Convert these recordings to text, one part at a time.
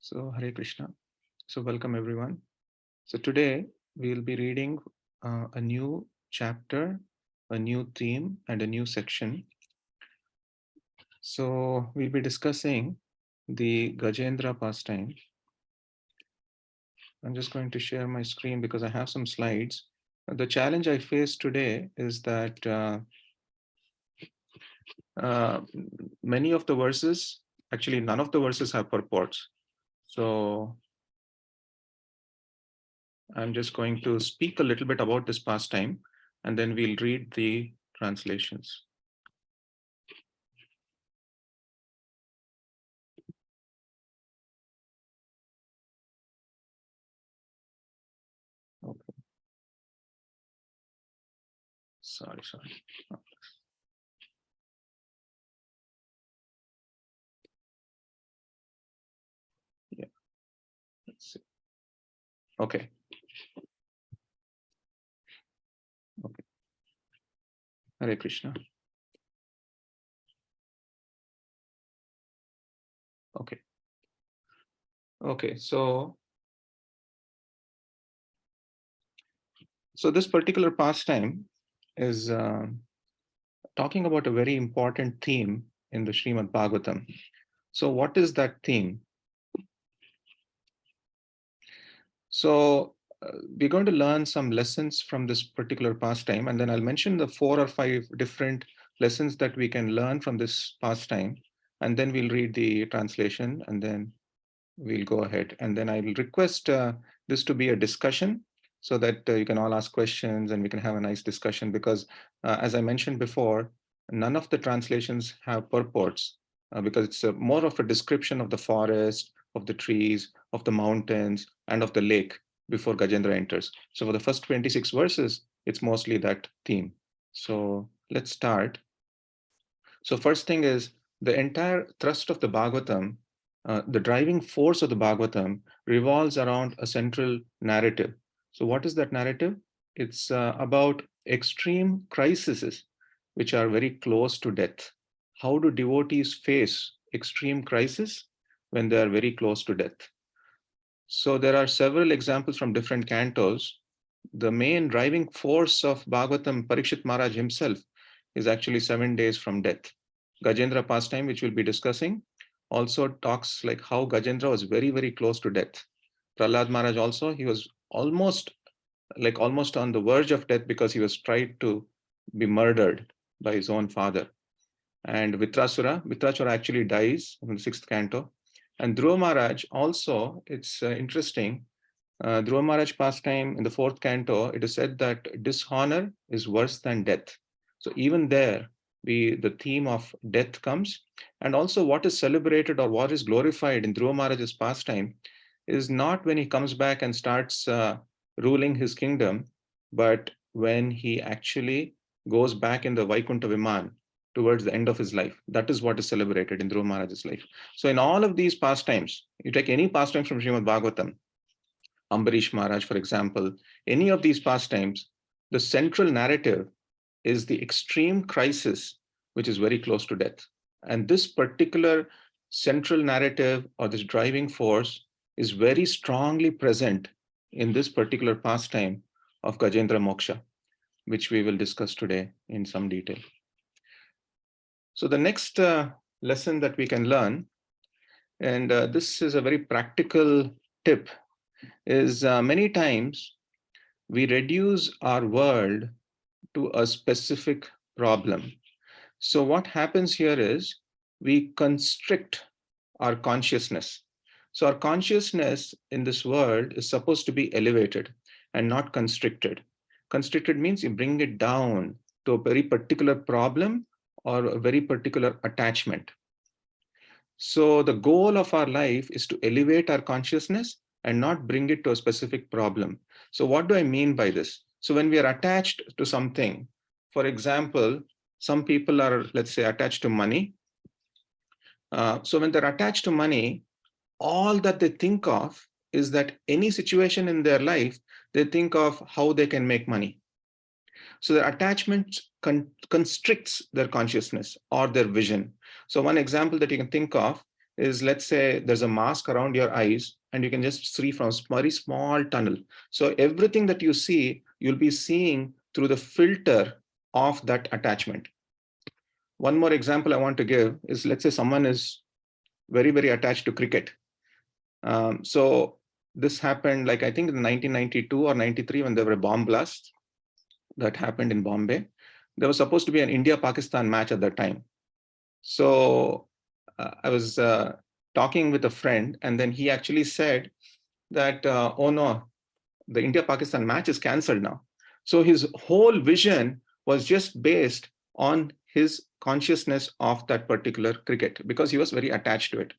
So, Hare Krishna. So, welcome everyone. So, today we'll be reading a new chapter, a new theme, and a new section. So, we'll be discussing the Gajendra pastime. I'm just going to share my screen because I have some slides. The challenge I face today is that uh, many of the verses, actually, none of the verses have purports. So, I'm just going to speak a little bit about this pastime and then we'll read the translations. Okay. Sorry. Yeah, let's see. Okay. Okay. Hare Krishna. Okay. Okay. So this particular pastime is talking about a very important theme in the Srimad Bhagavatam. So what is that theme? So we're going to learn some lessons from this particular pastime, and then I'll mention the 4 or 5 different lessons that we can learn from this pastime, and then we'll read the translation, and then we'll go ahead. And then I will request this to be a discussion so that you can all ask questions and we can have a nice discussion because as I mentioned before, none of the translations have purports because it's more of a description of the forest, of the trees, of the mountains, and of the lake before Gajendra enters. So for the first 26 verses, it's mostly that theme. So let's start. So first thing is the entire thrust of the Bhagavatam, the driving force of the Bhagavatam revolves around a central narrative. So what is that narrative? It's about extreme crises which are very close to death. How do devotees face extreme crisis when they are very close to death? So there are several examples from different cantos. The main driving force of Bhagavatam, Parikshit Maharaj himself, is actually 7 days from death. Gajendra pastime, which we'll be discussing, also talks like how Gajendra was very, very close to death. Prahlad Maharaj also, he was almost on the verge of death because he was tried to be murdered by his own father. And Vitrasura actually dies in the 6th canto. And Dhruva Maharaj also, it's interesting, Dhruva Maharaj pastime in the 4th canto, it is said that dishonor is worse than death. So even there, the theme of death comes. And also what is celebrated or what is glorified in Dhruva Maharaj's pastime is not when he comes back and starts ruling his kingdom, but when he actually goes back in the Vaikuntha Viman towards the end of his life. That is what is celebrated in Dhruva Maharaj's life. So in all of these pastimes, you take any pastime from Srimad Bhagavatam, Ambarish Maharaj, for example, any of these pastimes, the central narrative is the extreme crisis, which is very close to death. And this particular central narrative or this driving force is very strongly present in this particular pastime of Gajendra Moksha, which we will discuss today in some detail. So the next lesson that we can learn, and this is a very practical tip, is many times we reduce our world to a specific problem. So what happens here is we constrict our consciousness. So our consciousness in this world is supposed to be elevated and not constricted. Constricted means you bring it down to a very particular problem or a very particular attachment. So the goal of our life is to elevate our consciousness and not bring it to a specific problem. So what do I mean by this? So when we are attached to something, for example, some people are, let's say, attached to money. So when they're attached to money, all that they think of is that any situation in their life, they think of how they can make money. So their attachment constricts their consciousness or their vision. So one example that you can think of is, let's say there's a mask around your eyes and you can just see from a very small tunnel. So everything that you see, you'll be seeing through the filter of that attachment. One more example I want to give is, let's say someone is very, very attached to cricket. So this happened, like I think in 1992 or 93, when there were bomb blasts that happened in Bombay. There was supposed to be an India-Pakistan match at that time. So I was talking with a friend, and then he actually said that, oh no, the India-Pakistan match is cancelled now. So his whole vision was just based on his consciousness of that particular cricket, because he was very attached to it.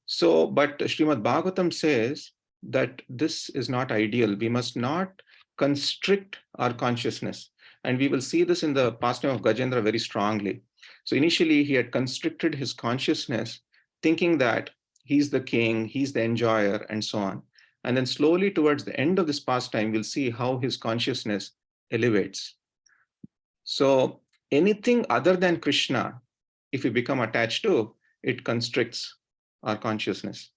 So, but Srimad Bhagavatam says that this is not ideal. We must not constrict our consciousness. And we will see this in the pastime of Gajendra very strongly. So initially he had constricted his consciousness, thinking that he's the king, he's the enjoyer, and so on. And then slowly towards the end of this pastime, we'll see how his consciousness elevates. So anything other than Krishna, if we become attached to, it constricts our consciousness.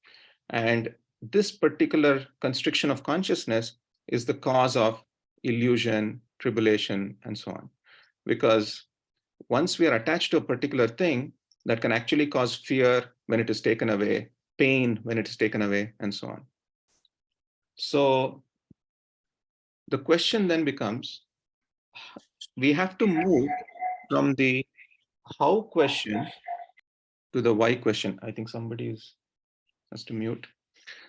And this particular constriction of consciousness is the cause of illusion, tribulation, and so on. Because once we are attached to a particular thing, that can actually cause fear when it is taken away, pain when it is taken away, and so on. So the question then becomes, we have to move from the how question to the why question. I think somebody has to mute.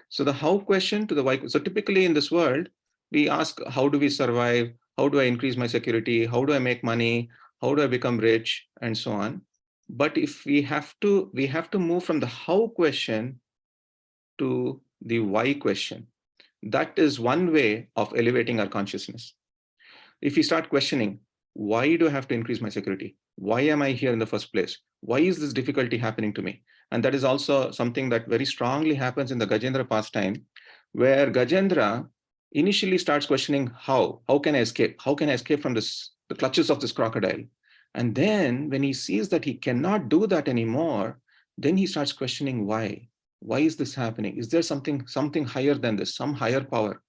So the how question to the why. So typically in this world, we ask, how do we survive? How do I increase my security? How do I make money? How do I become rich? And so on. But if we have to move from the how question to the why question. That is one way of elevating our consciousness. If we start questioning, why do I have to increase my security? Why am I here in the first place? Why is this difficulty happening to me? And that is also something that very strongly happens in the Gajendra pastime, where Gajendra initially starts questioning, how can I escape? How can I escape from the clutches of this crocodile? And then when he sees that he cannot do that anymore, then he starts questioning why. Why is this happening? Is there something higher than this, some higher power?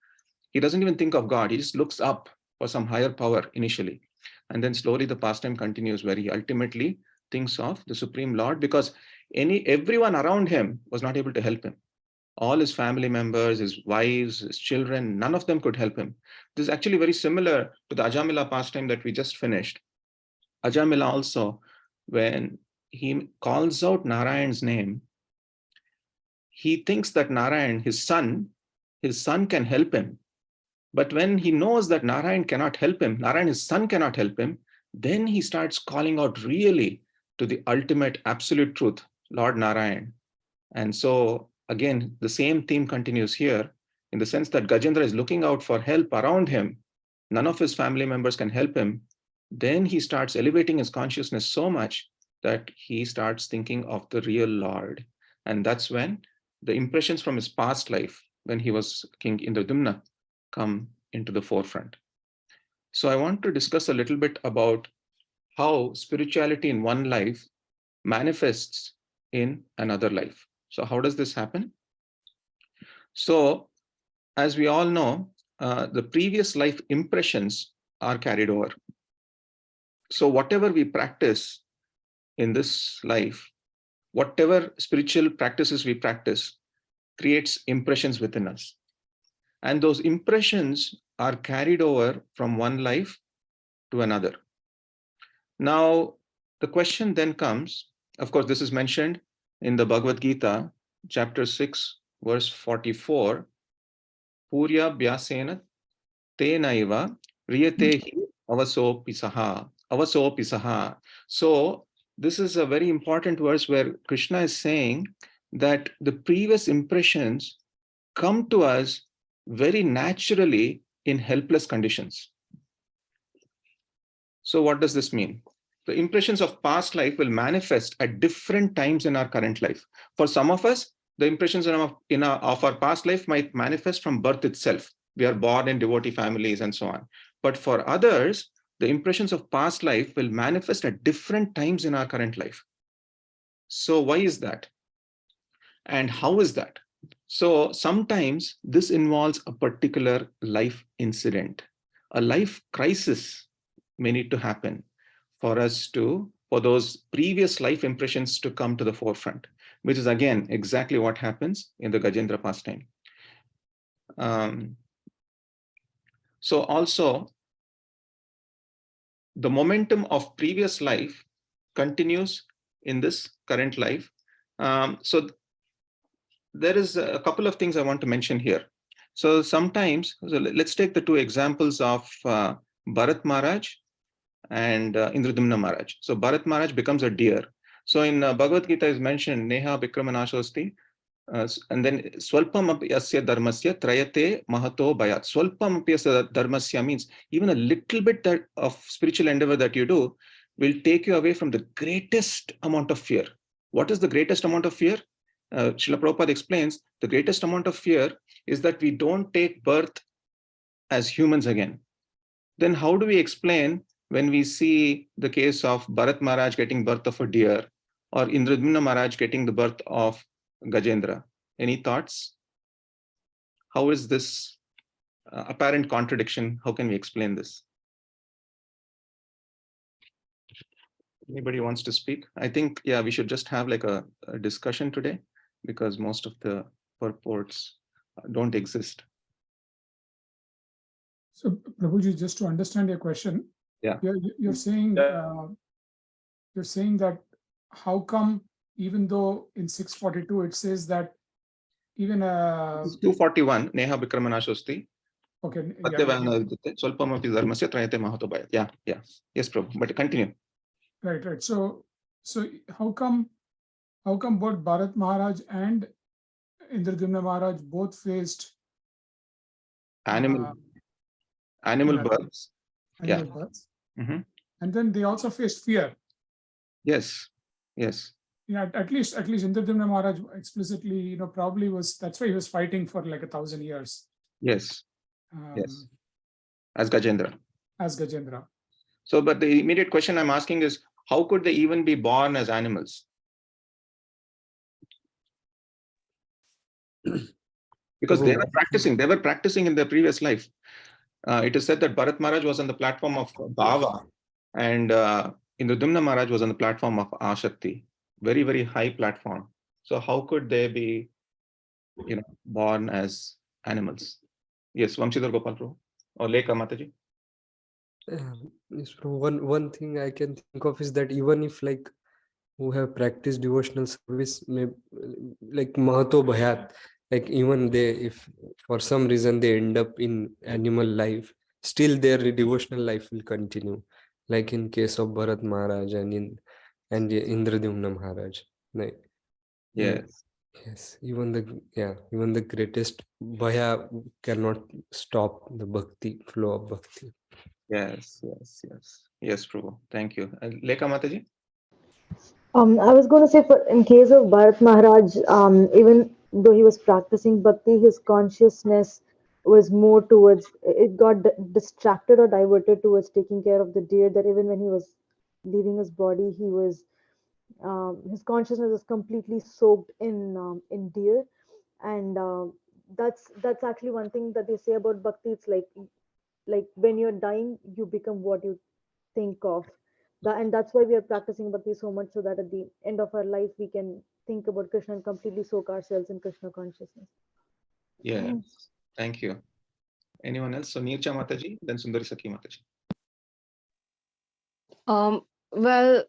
He doesn't even think of God. He just looks up for some higher power initially. And then slowly the pastime continues, where he ultimately thinks of the Supreme Lord, because everyone around him was not able to help him. All his family members, his wives, his children, none of them could help him. This is actually very similar to the Ajamila pastime that we just finished. Ajamila also, when he calls out Narayan's name, he thinks that Narayan, his son can help him. But when he knows that Narayan cannot help him, Narayan, his son, cannot help him, then he starts calling out really to the ultimate absolute truth, Lord Narayan. And so again, the same theme continues here, in the sense that Gajendra is looking out for help around him. None of his family members can help him. Then he starts elevating his consciousness so much that he starts thinking of the real Lord. And that's when the impressions from his past life, when he was King Indradumna, come into the forefront. So I want to discuss a little bit about how spirituality in one life manifests in another life. So how does this happen? So as we all know, the previous life impressions are carried over. So whatever we practice in this life, whatever spiritual practices we practice, creates impressions within us. And those impressions are carried over from one life to another. Now, the question then comes, of course, this is mentioned in the Bhagavad Gita, chapter 6, verse 44, Purya Vyasena Tenaiva Riyatehi Avasopisaha. So this is a very important verse where Krishna is saying that the previous impressions come to us very naturally in helpless conditions. So what does this mean? The impressions of past life will manifest at different times in our current life. For some of us, the impressions of our past life might manifest from birth itself. We are born in devotee families and so on. But for others, the impressions of past life will manifest at different times in our current life. So why is that? And how is that? So sometimes this involves a particular life incident, a life crisis may need to happen for for those previous life impressions to come to the forefront, which is again exactly what happens in the Gajendra pastime. So also, the momentum of previous life continues in this current life. So there is a couple of things I want to mention here. So sometimes, so let's take the two examples of Bharat Maharaj and Indradumna Maharaj. So Bharat Maharaj becomes a deer. So in Bhagavad Gita is mentioned, Neha Vikramanashosti, and then Swalpam Apyasya Dharmasya Trayate Mahato Bayat. Swalpam Apyasya Dharmasya means even a little bit of spiritual endeavor that you do will take you away from the greatest amount of fear. What is the greatest amount of fear? Srila Prabhupada explains the greatest amount of fear is that we don't take birth as humans again. Then how do we explain when we see the case of Bharat Maharaj getting birth of a deer or Indradumna Maharaj getting the birth of Gajendra? Any thoughts? How is this apparent contradiction? How can we explain this? Anybody wants to speak? I think, yeah, we should just have like a discussion today because most of the purports don't exist. So, Prabhuji, just to understand your question, yeah, you're saying that how come even though in 642 it says that even 241 Neha Vikramanashosti. Okay. Yeah. Yes, Prabhu. But continue. Right. So how come both Bharat Maharaj and Indradumna Maharaj both faced Animal births. Animal births. And then they also faced fear. Yes. Yeah, at least Indradumna Maharaj explicitly, probably that's why he was fighting for like 1,000 years. Yes. As Gajendra. So, but the immediate question I'm asking is, how could they even be born as animals? Because they were practicing in their previous life. It is said that Bharat Maharaj was on the platform of Bhava and Indradumna Maharaj was on the platform of Ashakti. Very, very high platform. So how could they be, born as animals? Yes, Vamshidhar Gopal Prabhu or Lekha Mataji. One thing I can think of is that even if like who have practiced devotional service, like Mahato Bhayat, like even they, if for some reason they end up in animal life, still their devotional life will continue. Like in case of Bharat Maharaj and Indradumna Maharaj. Like, yes. Even the greatest Bhaya cannot stop the bhakti, flow of bhakti. Yes, Prabhu. Thank you. Lekha Mataji? I was going to say, in case of Bharat Maharaj, even though he was practicing bhakti, his consciousness was more towards, it got distracted or diverted towards taking care of the deer, that even when he was leaving his body, his consciousness was completely soaked in deer. And that's actually one thing that they say about bhakti. It's like when you're dying, you become what you think of. And that's why we are practicing bhakti so much, so that at the end of our life we can think about Krishna and completely soak ourselves in Krishna consciousness. Yes, thank you. Anyone else? So Neercha Mataji, then Sundari Sakhi Mataji. Well,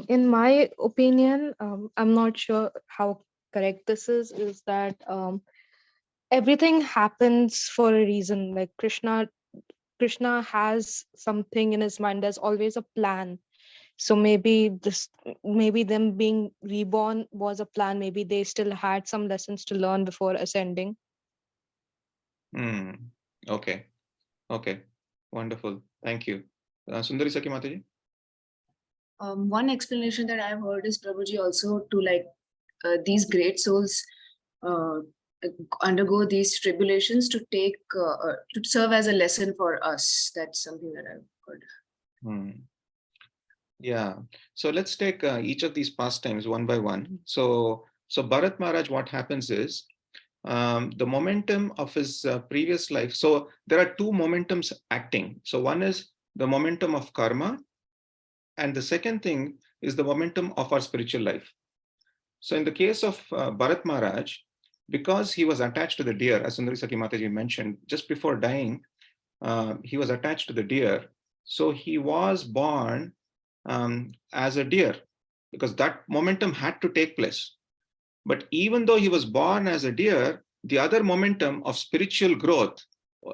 in my opinion, I'm not sure how correct this is that everything happens for a reason. Like Krishna has something in his mind. There's always a plan. So maybe them being reborn was a plan. Maybe they still had some lessons to learn before ascending. Okay. Wonderful. Thank you. Sundari Sakhi Mataji. One explanation that I've heard is Prabhuji also to these great souls undergo these tribulations to serve as a lesson for us. That's something that I've heard. Yeah. So let's take each of these pastimes one by one. So So Bharat Maharaj, what happens is the momentum of his previous life. So there are two momentums acting. So one is the momentum of karma, and the second thing is the momentum of our spiritual life. So in the case of Bharat Maharaj, because he was attached to the deer, as Sundari Saki Mataji mentioned, just before dying, he was attached to the deer. So he was born as a deer because that momentum had to take place. But even though he was born as a deer, the other momentum of spiritual growth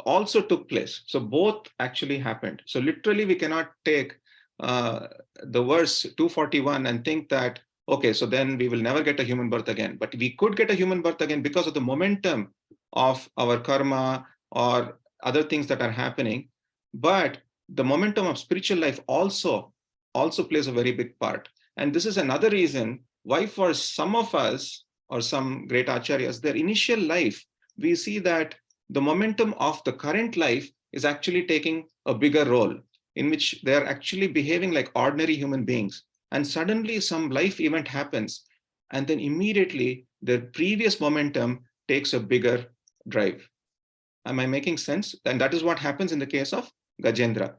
also took place. So both actually happened. So literally, we cannot take the verse 241 and think that, okay, so then we will never get a human birth again. But we could get a human birth again because of the momentum of our karma or other things that are happening. But the momentum of spiritual life also plays a very big part. And this is another reason why for some of us or some great acharyas, their initial life, we see that the momentum of the current life is actually taking a bigger role, in which they are actually behaving like ordinary human beings. And suddenly some life event happens, and then immediately the previous momentum takes a bigger drive. Am I making sense? And that is what happens in the case of Gajendra.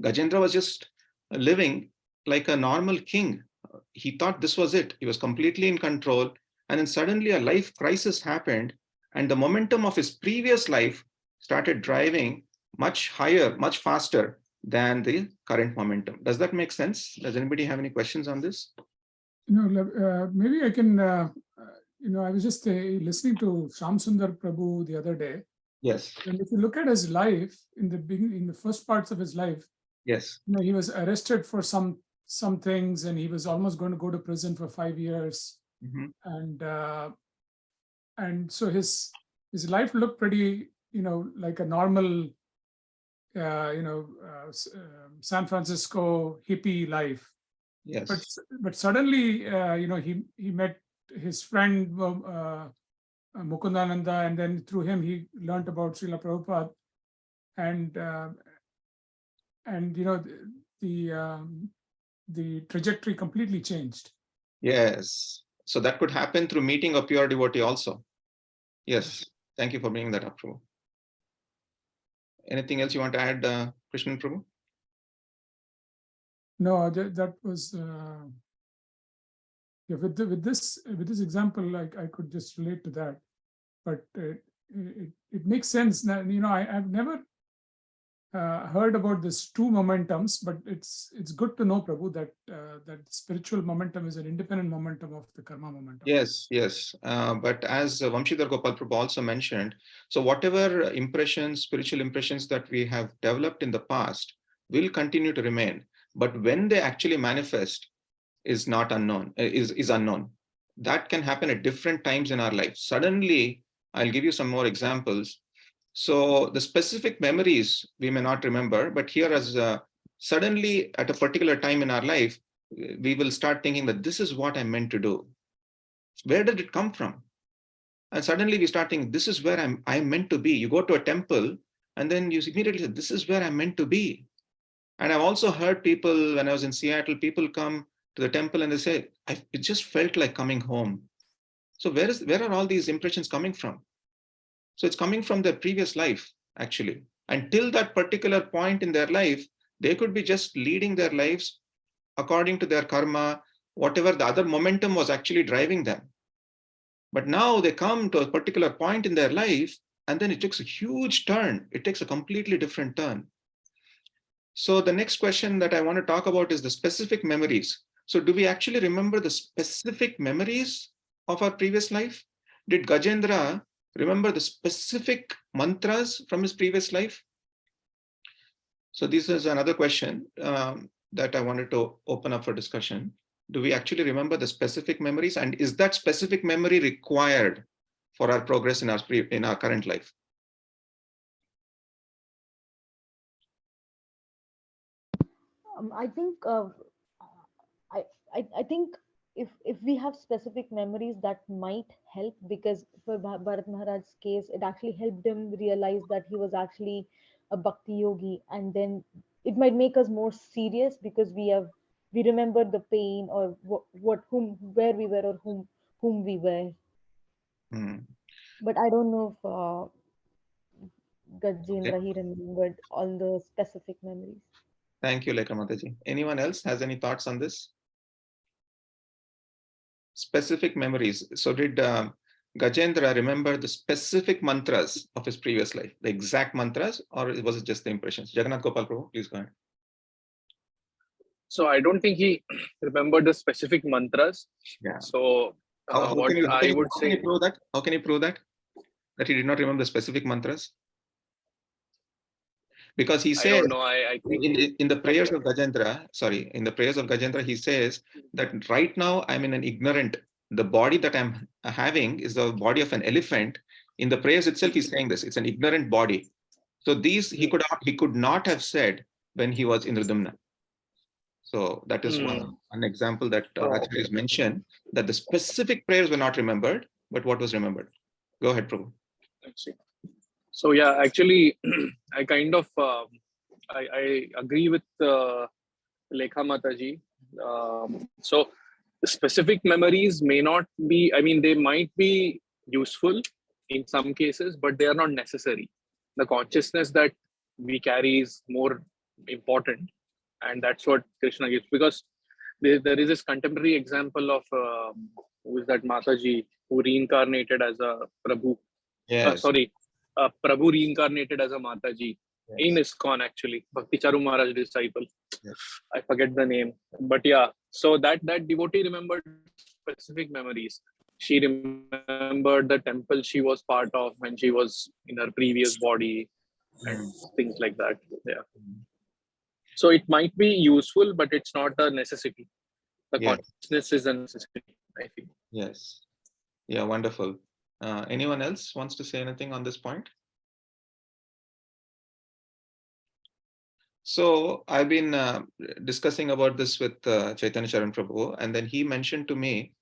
Gajendra was just living like a normal king. He thought this was it. He was completely in control. And then suddenly a life crisis happened, and the momentum of his previous life started driving much higher, much faster than the current momentum. Does that make sense? Does anybody have any questions on this? Maybe I can, I was just listening to Sham Sundar Prabhu the other day. Yes. And if you look at his life in the beginning, in the first parts of his life, Yes. he was arrested for some things, and he was almost going to go to prison for 5 years. Mm-hmm. And so his life looked pretty, like a normal, San Francisco hippie life. Yes. But suddenly, he met his friend Mukundananda, and then through him he learned about Srila Prabhupada, and the trajectory completely changed. Yes. So that could happen through meeting a pure devotee also. Yes. Thank you for bringing that up, Prabhu. Anything else you want to add, Krishnan Prabhu? No, that was with this example, I could just relate to that, but it makes sense. Now, I've never heard about this two momentums, but it's good to know, Prabhu, that that spiritual momentum is an independent momentum of the karma momentum. Yes, yes. But as Vamshidhar Gopal Prabhu also mentioned, so whatever impressions, spiritual impressions that we have developed in the past will continue to remain. But when they actually manifest is not unknown, is unknown. That can happen at different times in our life. Suddenly, I'll give you some more examples. So the specific memories we may not remember, but here as suddenly at a particular time in our life, we will start thinking that this is what I'm meant to do. Where did it come from? And suddenly we start thinking, this is where I'm meant to be. You go to a temple and then you immediately say, this is where I'm meant to be. And I've also heard people, when I was in Seattle, people come to the temple and they say, it just felt like coming home. So where are all these impressions coming from? So it's coming from their previous life, actually. Until that particular point in their life, they could be just leading their lives according to their karma, whatever the other momentum was actually driving them. But now they come to a particular point in their life, and then it takes a huge turn. It takes a completely different turn. So the next question that I want to talk about is the specific memories. So do we actually remember the specific memories of our previous life? Did Gajendra remember the specific mantras from his previous life? So this is another question that I wanted to open up for discussion. Do we actually remember the specific memories? And is that specific memory required for our progress in our current life? I think I think if we have specific memories, that might help, because for Bharat Maharaj's case, it actually helped him realize that he was actually a bhakti yogi, and then it might make us more serious because we remember the pain, or what whom where we were, or whom we were. Hmm. But I don't know if Okay. Gajendra he remembered all the specific memories. Thank you, Lekha Mataji. Anyone else has any thoughts on this? Specific memories. So did Gajendra remember the specific mantras of his previous life, the exact mantras, or was it just the impressions? Jagannath Gopal Prabhu, please go ahead. So I don't think he remembered the specific mantras. Yeah. So How what I would can you say, prove that? How can you prove that? That he did not remember the specific mantras? Because he I says don't know. I think in the prayers okay. of Gajendra, in the prayers of Gajendra, he says that right now I'm in an ignorant, the body that I'm having is the body of an elephant. In the prayers itself, he's saying this, it's an ignorant body. So these he could not have said when he was in Ridumna. So that is one example that Oh, Acharya is mentioned, that the specific prayers were not remembered, but what was remembered. Go ahead, Prabhu. let's see. So yeah, actually, I kind of I agree with Lekha Mataji. So the specific memories may not be. I mean, they might be useful in some cases, but they are not necessary. The consciousness that we carry is more important, and that's what Krishna gives. Because there is this contemporary example of who is that Mataji who reincarnated as a Prabhu. Yes. Prabhu reincarnated as a Mataji in ISKCON actually, Bhakti Charu Maharaj disciple. Yes. I forget the name, but yeah. So that devotee remembered specific memories. She remembered the temple she was part of when she was in her previous body and things like that. Yeah. So it might be useful, but it's not a necessity. The Yes. consciousness is a necessity, I feel. Yes. Yeah, wonderful. Anyone else wants to say anything on this point? So I've been discussing about this with Chaitanya Charan Prabhu, and then he mentioned to me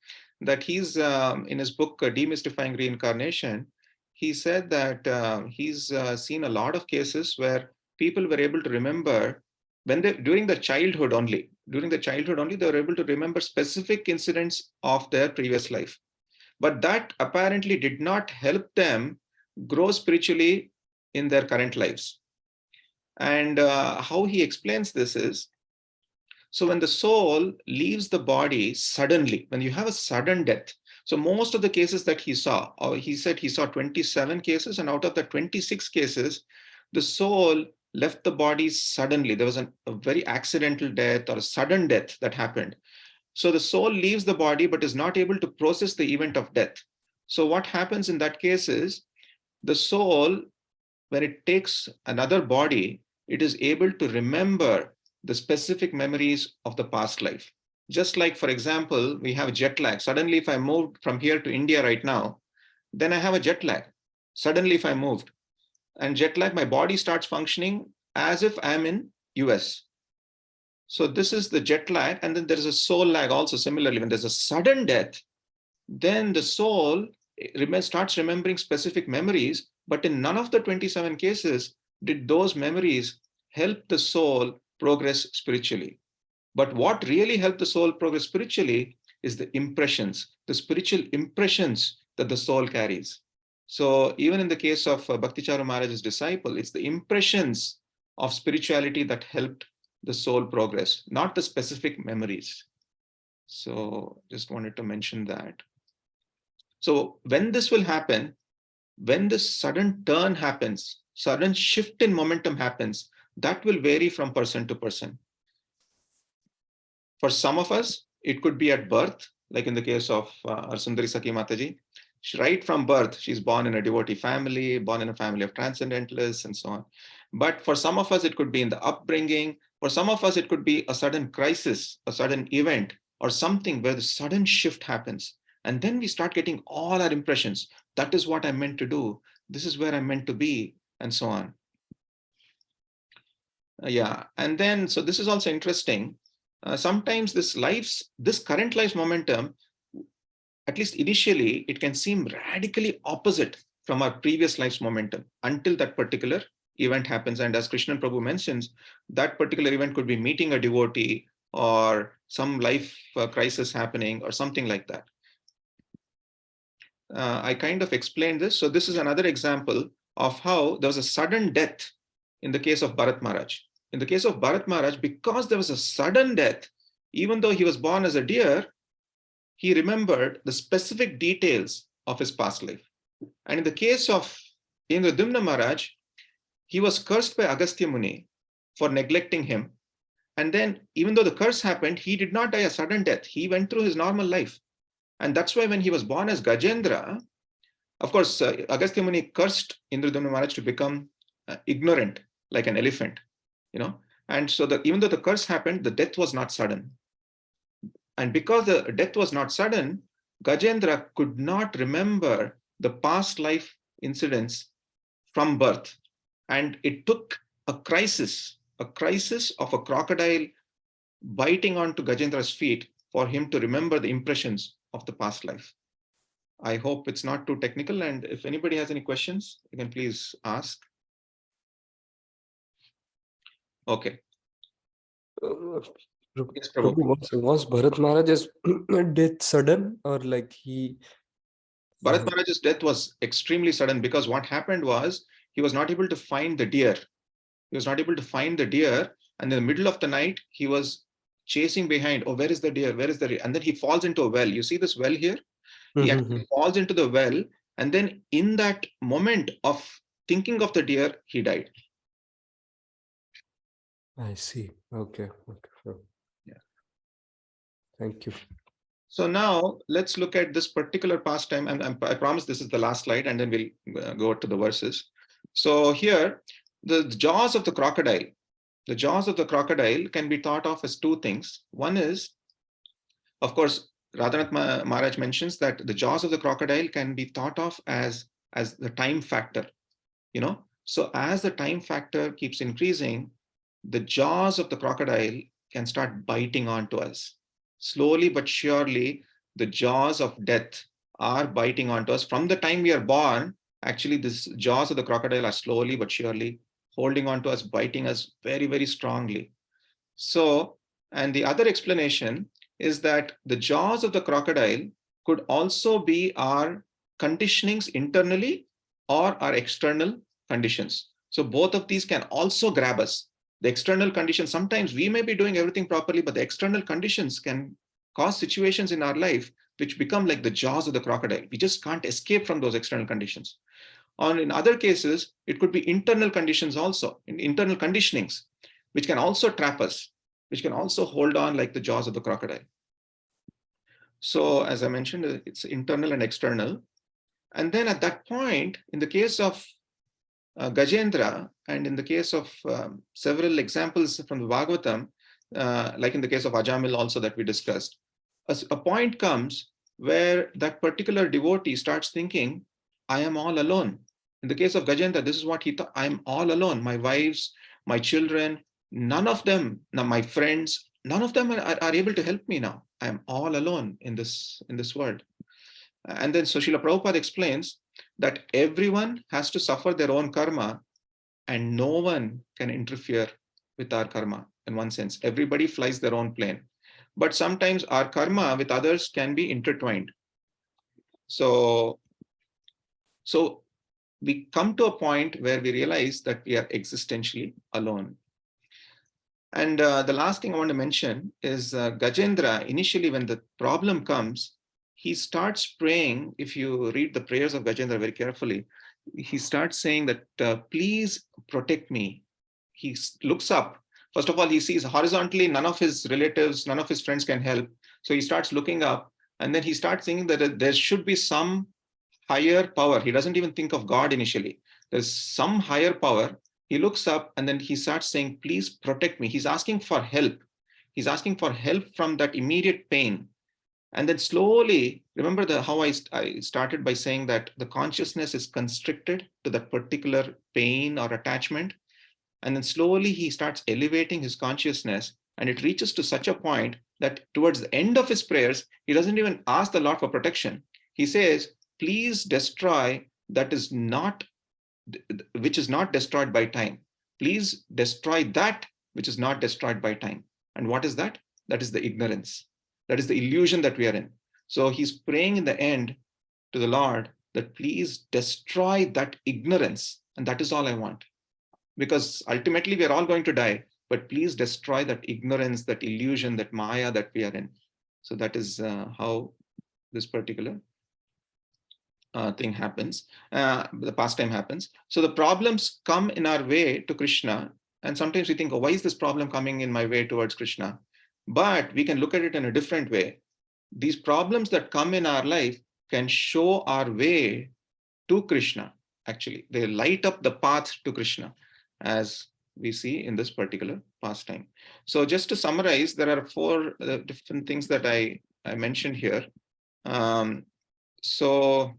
that he's in his book Demystifying Reincarnation, he said that he's seen a lot of cases where people were able to remember when they during the childhood only, they were able to remember specific incidents of their previous life. But that apparently did not help them grow spiritually in their current lives. And how he explains this is, so when the soul leaves the body suddenly, when you have a sudden death, so most of the cases that he saw, or he said he saw 27 cases, and out of the 26 cases, the soul left the body suddenly. There was a very accidental death or a sudden death that happened. So the soul leaves the body but is not able to process the event of death. So what happens in that case is the soul, when it takes another body, it is able to remember the specific memories of the past life. Just like, for example, we have jet lag. Suddenly, if I moved from here to India right now, then I have a jet lag. Suddenly, if I moved and jet lag, my body starts functioning as if I'm in US. So this is the jet lag. And then there is a soul lag also. Similarly, when there's a sudden death, then the soul starts remembering specific memories, but in none of the 27 cases did those memories help the soul progress spiritually. But what really helped the soul progress spiritually is the impressions, the spiritual impressions that the soul carries. So even in the case of Bhakti Charu Maharaj's disciple, it's the impressions of spirituality that helped the soul progress, not the specific memories. So just wanted to mention that. So when this will happen, when this sudden turn happens, sudden shift in momentum happens, that will vary from person to person. For some of us, it could be at birth, like in the case of our Sundari Saki Mataji. Right from birth, she's born in a devotee family, born in a family of transcendentalists, and so on. But for some of us, it could be in the upbringing. For some of us, it could be a sudden crisis, a sudden event, or something where the sudden shift happens. And then we start getting all our impressions. That is what I'm meant to do. This is where I'm meant to be, and so on. Yeah. And then, so this is also interesting. Sometimes this current life's momentum, at least initially, it can seem radically opposite from our previous life's momentum until that particular event happens. And as Krishnan Prabhu mentions, that particular event could be meeting a devotee or some life crisis happening or something like that. I kind of explained this. So this is another example of how there was a sudden death in the case of Bharat Maharaj. In the case of Bharat Maharaj, because there was a sudden death, even though he was born as a deer, he remembered the specific details of his past life. And in the case of Indradyumna Maharaj, he was cursed by Agastya Muni for neglecting him. And then, even though the curse happened, he did not die a sudden death. He went through his normal life. And that's why when he was born as Gajendra, of course, Agastya Muni cursed Indradyumna Maharaj to become ignorant, like an elephant, you know. And so even though the curse happened, the death was not sudden. And because the death was not sudden, Gajendra could not remember the past life incidents from birth. And it took a crisis of a crocodile biting onto Gajendra's feet for him to remember the impressions of the past life. I hope it's not too technical. And if anybody has any questions, you can please ask. Okay. Yes, Prabhu. Was Bharat Maharaj's death sudden, or like he? Bharat Maharaj's death was extremely sudden, because what happened was he was not able to find the deer. He was not able to find the deer. And in the middle of the night, he was chasing behind. Oh, where is the deer? Where is the deer? And then he falls into a well. You see this well here? He actually falls into the well. And then in that moment of thinking of the deer, he died. I see. Okay. Sure. Yeah. Thank you. So now let's look at this particular pastime. And I promise this is the last slide, and then we'll go to the verses. So here, the jaws of the crocodile. The jaws of the crocodile can be thought of as two things. One is, of course, Radhanath Maharaj mentions that the jaws of the crocodile can be thought of as the time factor, you know. So as the time factor keeps increasing, the jaws of the crocodile can start biting onto us. Slowly but surely, the jaws of death are biting onto us. From the time we are born, actually, these jaws of the crocodile are slowly but surely holding on to us, biting us very, very strongly. So, and the other explanation is that the jaws of the crocodile could also be our conditionings internally or our external conditions. So both of these can also grab us. The external conditions, sometimes we may be doing everything properly, but the external conditions can cause situations in our life which become like the jaws of the crocodile. We just can't escape from those external conditions. Or in other cases, it could be internal conditions also, internal conditionings, which can also trap us, which can also hold on like the jaws of the crocodile. So as I mentioned, it's internal and external. And then at that point, in the case of Gajendra, and in the case of several examples from the Bhagavatam, like in the case of Ajamil also that we discussed, a point comes where that particular devotee starts thinking, I am all alone. In the case of Gajendra, this is what he thought, I am all alone. My wives, my children, none of them, now my friends, none of them are able to help me now. I am all alone in this world. And then so Srila Prabhupada explains that everyone has to suffer their own karma, and no one can interfere with our karma. In one sense, everybody flies their own plane. But sometimes our karma with others can be intertwined. So we come to a point where we realize that we are existentially alone. And the last thing I want to mention is Gajendra, initially when the problem comes, he starts praying. If you read the prayers of Gajendra very carefully, he starts saying that, please protect me. He looks up. First of all, he sees horizontally, none of his relatives, none of his friends can help. So he starts looking up, and then he starts thinking that there should be some higher power. He doesn't even think of God initially. There's some higher power. He looks up, and then he starts saying, please protect me. He's asking for help. He's asking for help from that immediate pain. And then slowly, remember how I started by saying that the consciousness is constricted to that particular pain or attachment. And then slowly he starts elevating his consciousness, and it reaches to such a point that towards the end of his prayers, he doesn't even ask the Lord for protection. He says, please destroy which is not destroyed by time. Please destroy that which is not destroyed by time. And what is that? That is the ignorance. That is the illusion that we are in. So he's praying in the end to the Lord that please destroy that ignorance. And that is all I want. Because ultimately we are all going to die, but please destroy that ignorance, that illusion, that Maya that we are in. So that is how this particular thing happens, the pastime happens. So the problems come in our way to Krishna. And sometimes we think, oh, why is this problem coming in my way towards Krishna? But we can look at it in a different way. These problems that come in our life can show our way to Krishna. Actually, they light up the path to Krishna, as we see in this particular pastime. So just to summarize, there are four different things that I mentioned here. So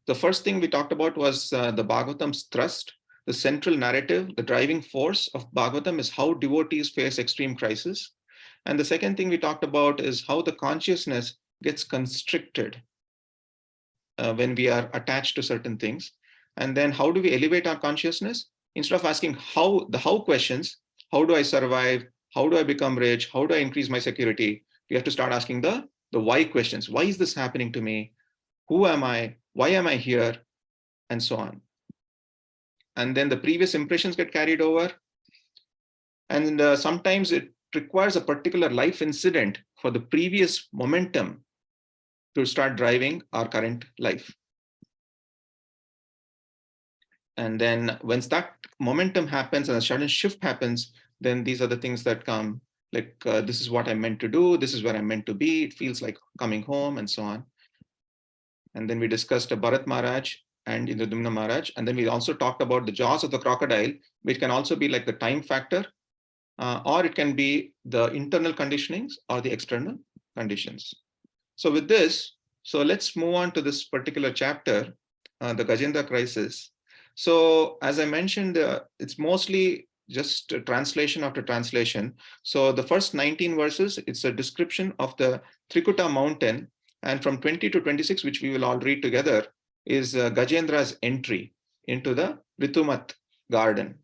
the first thing we talked about was the Bhagavatam's thrust. The central narrative, the driving force of Bhagavatam is how devotees face extreme crisis. And the second thing we talked about is how the consciousness gets constricted when we are attached to certain things. And then how do we elevate our consciousness? Instead of asking the how questions, how do I survive? How do I become rich? How do I increase my security? We have to start asking the why questions. Why is this happening to me? Who am I? Why am I here? And so on. And then the previous impressions get carried over. And sometimes it requires a particular life incident for the previous momentum to start driving our current life. And then once that momentum happens and a sudden shift happens, then these are the things that come, like this is what I'm meant to do, this is where I'm meant to be, it feels like coming home, and so on. And then we discussed Bharat Maharaj and Indradumna Maharaj. And then we also talked about the jaws of the crocodile, which can also be like the time factor, or it can be the internal conditionings or the external conditions. So with this, so let's move on to this particular chapter, the Gajendra crisis. So as I mentioned, it's mostly just translation after translation. So the first 19 verses, it's a description of the Trikuta mountain. And from 20 to 26, which we will all read together, is Gajendra's entry into the Ritumat garden.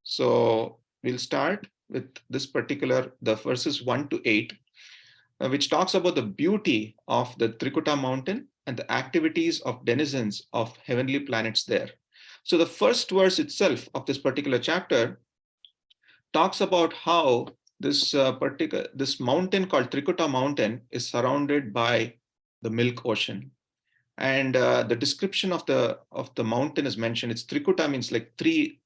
So we'll start with this particular, the verses 1 to 8, which talks about the beauty of the Trikuta mountain and the activities of denizens of heavenly planets there. So the first verse itself of this particular chapter talks about how this this mountain called Trikuta mountain is surrounded by the milk ocean. And the description of the mountain is mentioned. It's Trikuta means like 3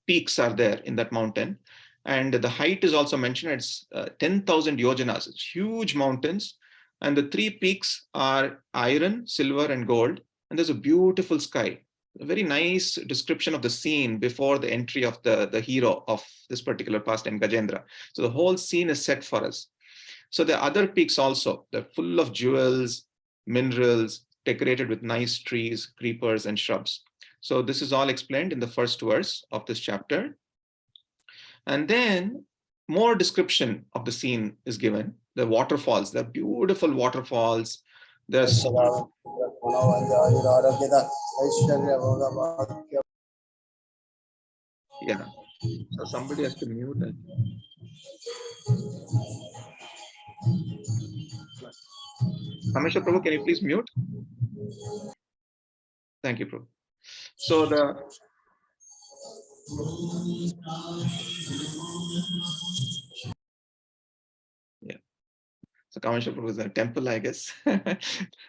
peaks are there in that mountain. And the height is also mentioned. It's 10,000 yojanas. It's huge mountains. And the 3 peaks are iron, silver, and gold. And there's a beautiful sky. A very nice description of the scene before the entry of the hero of this particular pastime, Gajendra. So the whole scene is set for us. So the other peaks also, they're full of jewels, minerals, decorated with nice trees, creepers, and shrubs. So this is all explained in the first verse of this chapter. And then more description of the scene is given. The waterfalls, the beautiful waterfalls. There's yeah. So somebody has to mute it. Kamesha Prabhu, can you please mute? Thank you, Prabhu. So yeah. So Kamesha Prabhu is a temple, I guess.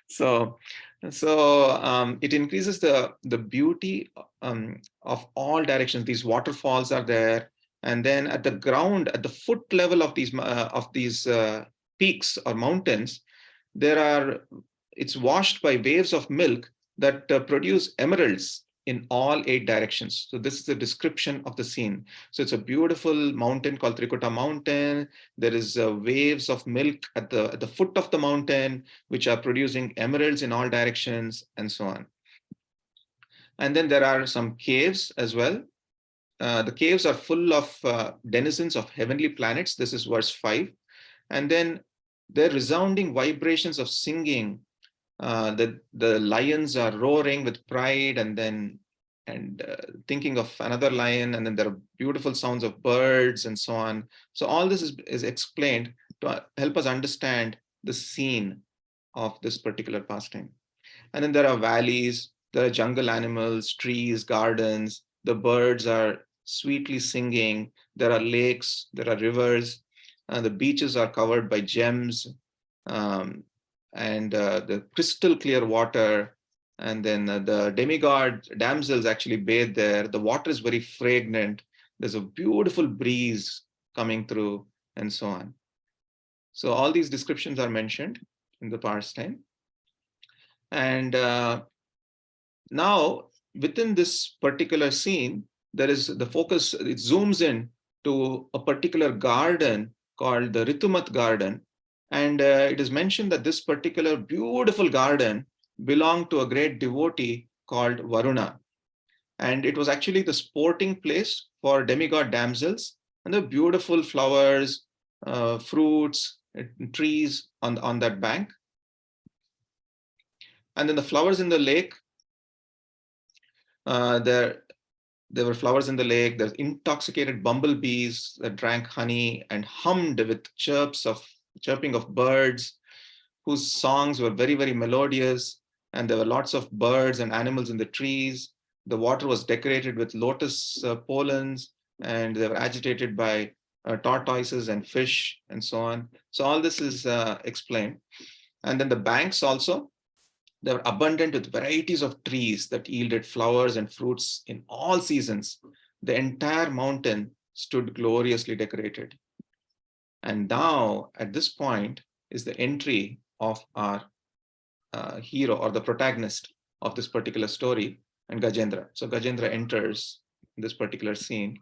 so it increases the beauty of all directions. These waterfalls are there, and then at the ground, at the foot level of these peaks or mountains, it's washed by waves of milk that produce emeralds in all 8 directions. So this is a description of the scene. So it's a beautiful mountain called Trikuta mountain. There is waves of milk at the foot of the mountain, which are producing emeralds in all directions, and so on. And then there are some caves as well. The caves are full of denizens of heavenly planets. This is verse 5. And then there are resounding vibrations of singing. The lions are roaring with pride, and thinking of another lion, and then there are beautiful sounds of birds and so on. So all this is explained to help us understand the scene of this particular pastime. And then there are valleys, there are jungle animals, trees, gardens. The birds are sweetly singing. There are lakes, there are rivers. The beaches are covered by gems, um, and the crystal clear water. And then the demigod damsels actually bathe there. The water is very fragrant. There's a beautiful breeze coming through, and so on. So all these descriptions are mentioned in the pastime. And now within this particular scene, there is the focus, it zooms in to a particular garden called the Ritumat garden. And it is mentioned that this particular beautiful garden belonged to a great devotee called Varuna. And it was actually the sporting place for demigod damsels, and the beautiful flowers, fruits, trees on that bank. And then the flowers in the lake, there were flowers in the lake. There's intoxicated bumblebees that drank honey and hummed with chirping of birds, whose songs were very, very melodious. And there were lots of birds and animals in the trees. The water was decorated with lotus pollens, and they were agitated by tortoises and fish and so on. So all this is explained. And then the banks also, they were abundant with varieties of trees that yielded flowers and fruits in all seasons. The entire mountain stood gloriously decorated. And now, at this point, is the entry of our hero or the protagonist of this particular story, and Gajendra. So Gajendra enters this particular scene.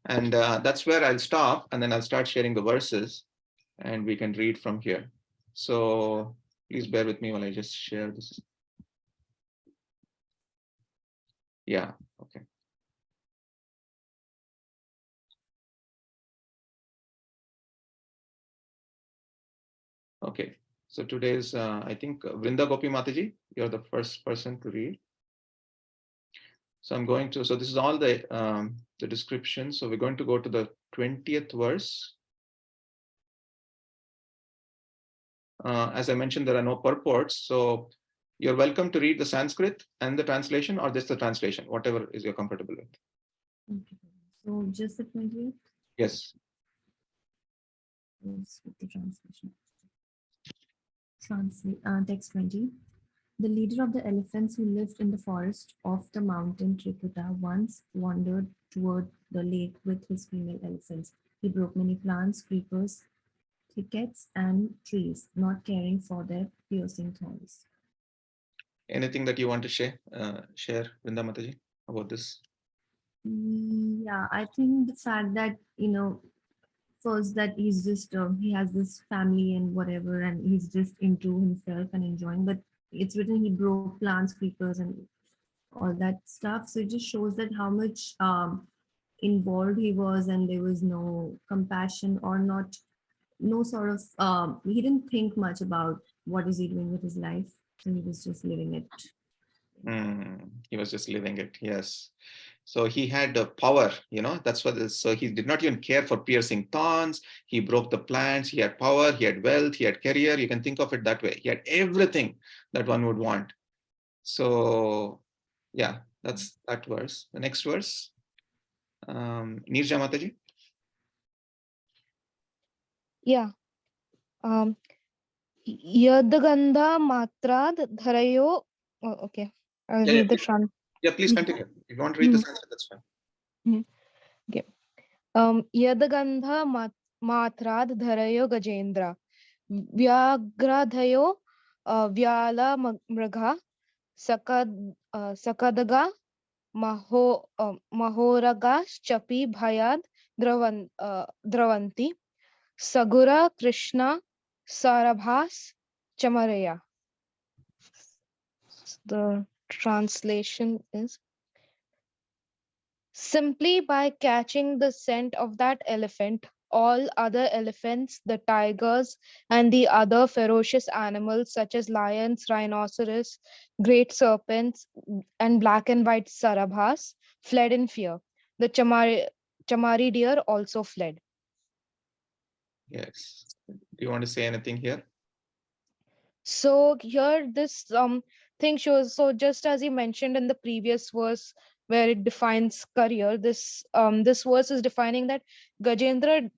And that's where I'll stop, and then I'll start sharing the verses, and we can read from here. So please bear with me while I just share this. Yeah, okay. Okay, so today's, I think, Vrinda Gopi Mataji, you're the first person to read. So I'm going to, so this is all the description. So we're going to go to the 20th verse. As I mentioned, there are no purports. So you're welcome to read the Sanskrit and the translation, or just the translation, whatever is you're comfortable with. Okay. So just the 20th? Yes. Yes, with the translation. Text 20. The leader of the elephants who lived in the forest of the mountain Trikuta once wandered toward the lake with his female elephants. He broke many plants, creepers, thickets, and trees, not caring for their piercing thorns. Anything that you want to share, Vrinda Mataji, about this? Yeah, I think the fact that, first that he's just, he has this family and whatever, and he's just into himself and enjoying, but it's written he broke plants, creepers, and all that stuff. So it just shows that how much involved he was, and there was no compassion or not, no sort of, he didn't think much about what is he doing with his life. So he was just living it. He was just living it, yes. So he had the power, that's what so he did not even care for piercing thorns. He broke the plants, he had power, he had wealth, he had career. You can think of it that way. He had everything that one would want. So yeah, that's that verse. The next verse, Nirja Mataji. Yeah. Yadgandha matrad dharayo. Oh, okay. I'll Yeah, read the front. yeah, please continue. If you want to read the Sanskrit, that's fine. Okay. Yadgandha matrad dharayo gajendra. Vyagradhayo vyala mragha sakadaga mahoragaschapi bhayad dravanti sagura krishna sarabhas chamaraya. The translation is: simply by catching the scent of that elephant, all other elephants, the tigers, and the other ferocious animals such as lions, rhinoceros, great serpents, and black and white sarabhas fled in fear. The chamari deer also fled. Yes. Do you want to say anything here? So here this thing shows, so just as you mentioned in the previous verse where it defines career, this verse is defining that Gajendra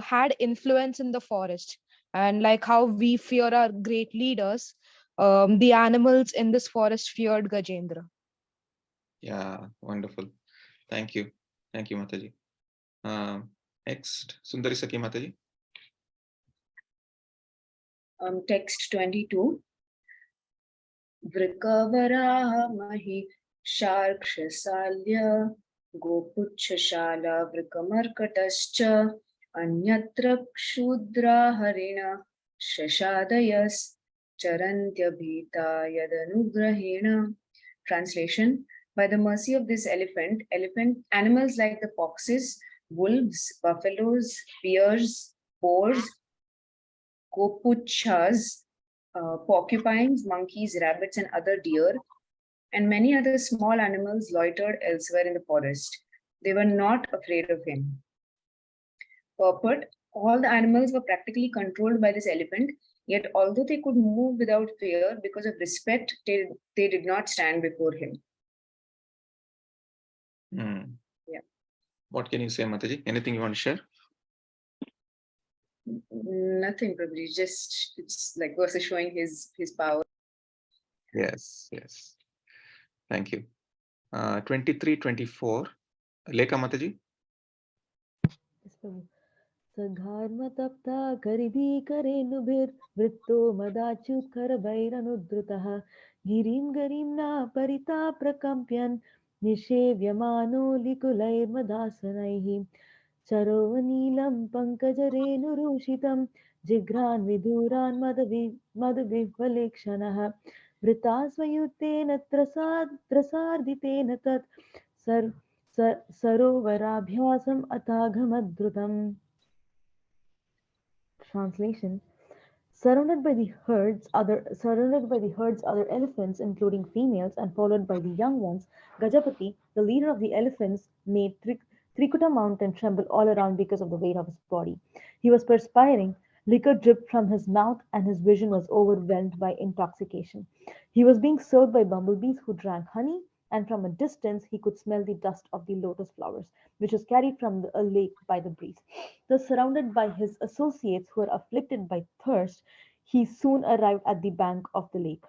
had influence in the forest, and like how we fear our great leaders, the animals in this forest feared Gajendra. Yeah, wonderful. Thank you. Thank you, Mataji. Next, Sundari Saki Mataji. Text 22. Vrikavaraha mahi sharkshasalya gopuchshala vrikamarkatascha anyatra kshudra harina shashadayas charantyabhita yadanugrahena. Translation: by the mercy of this elephant, animals like the foxes, wolves, buffaloes, bears, boars, gopuchas, porcupines, monkeys, rabbits, and other deer, and many other small animals loitered elsewhere in the forest. They were not afraid of him. Purport: all the animals were practically controlled by this elephant, yet, although they could move without fear because of respect, they did not stand before him. Yeah. What can you say, Mataji? Anything you want to share? Nothing, Prabhuji. Just it's like verses showing his power. Yes, yes. Thank you. 23, 24. Lekha Mataji. सघार्मतप्ता करिभिकरेणुभिर्वृत्तो मदाच्युत्करभैरनुद्धृतः गिरिं गरिम्ना परिता प्रकम्प्यन् निषेव्यमानो लिकुलैर्मदासनैः चरोवनीलं पङ्कजरेणुरूषितं जिघ्रान् विधूरान् मदविह्वलेक्षणः वृतास्वयुतेन त्रसार्दितेन तत् सरोवराभ्यासम् अथाघमद्रुतम्. Translation: surrounded by the herds, other elephants, including females, and followed by the young ones, Gajapati, the leader of the elephants, made Trikuta mountain tremble all around because of the weight of his body. He was perspiring, liquor dripped from his mouth, and his vision was overwhelmed by intoxication. He was being served by bumblebees who drank honey, and from a distance he could smell the dust of the lotus flowers, which was carried from a lake by the breeze. Thus surrounded by his associates who were afflicted by thirst, he soon arrived at the bank of the lake.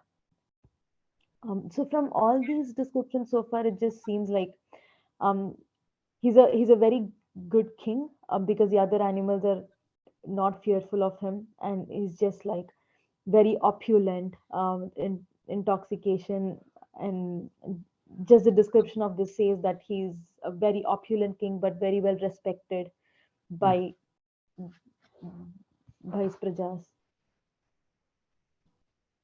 So from all these descriptions so far, it just seems like um, he's a very good king, because the other animals are not fearful of him, and he's just like very opulent, in intoxication, and just the description of this says that he's a very opulent king, but very well respected by his prajas.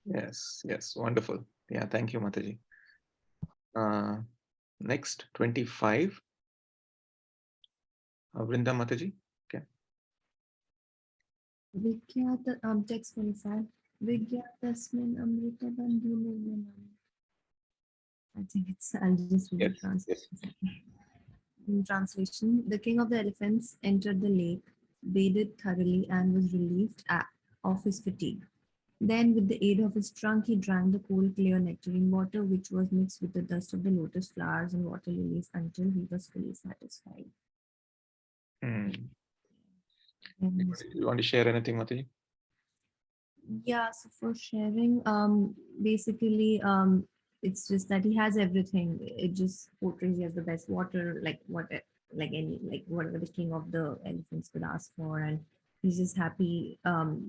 Yes, yes, wonderful. Yeah, thank you, Mataji. Next, 25. Vrinda Mataji. Okay. Vikyata, text 25. Vigyatasmin amrita bandhu. I think I'll just read the Yes, translation. yes. In translation, the king of the elephants entered the lake, bathed thoroughly, and was relieved of his fatigue. Then, with the aid of his trunk, he drank the cool, clear nectarine water, which was mixed with the dust of the lotus flowers and water lilies until he was fully satisfied. You want to share anything, Mataji? Yeah, so for sharing, basically, it's just that he has everything. It just portrays he has the best water, like whatever the king of the elephants could ask for, and he's just happy,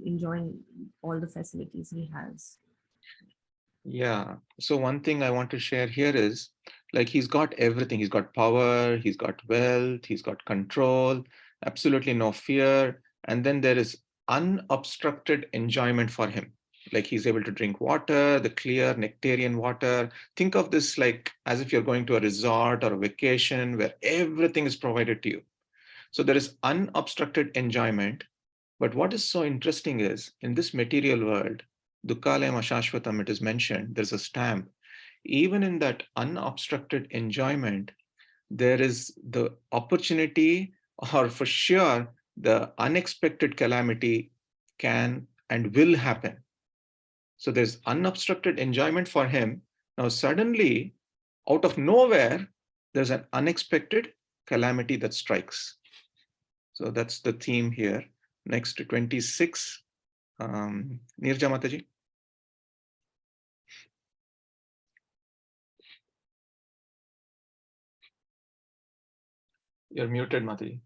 enjoying all the facilities he has. Yeah. So one thing I want to share here is like he's got everything. He's got power, he's got wealth, he's got control, absolutely no fear. And then there is unobstructed enjoyment for him. Like he's able to drink water, the clear nectarian water. Think of this like as if you're going to a resort or a vacation where everything is provided to you. So there is unobstructed enjoyment. But what is so interesting is in this material world, Dukkalayam Ashashvatam, it is mentioned, there's a stamp. Even in that unobstructed enjoyment, there is the opportunity, or for sure, the unexpected calamity can and will happen. So there's unobstructed enjoyment for him. Now, suddenly, out of nowhere, there's an unexpected calamity that strikes. So that's the theme here. Next to 26, Nirja Mataji. You're muted, Mataji.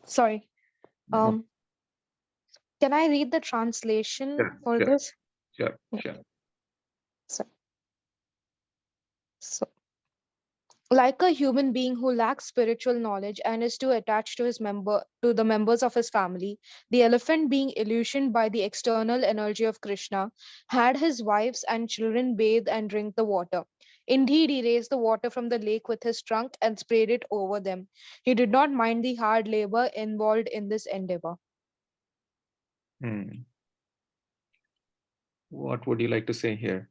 Sorry. Can I read the translation Sure, for sure. this? Sure, Yeah. sure. So, like a human being who lacks spiritual knowledge and is too attached to the members of his family, the elephant, being illusioned by the external energy of Krishna, had his wives and children bathe and drink the water. Indeed, he raised the water from the lake with his trunk and sprayed it over them. He did not mind the hard labor involved in this endeavor. What would you like to say here?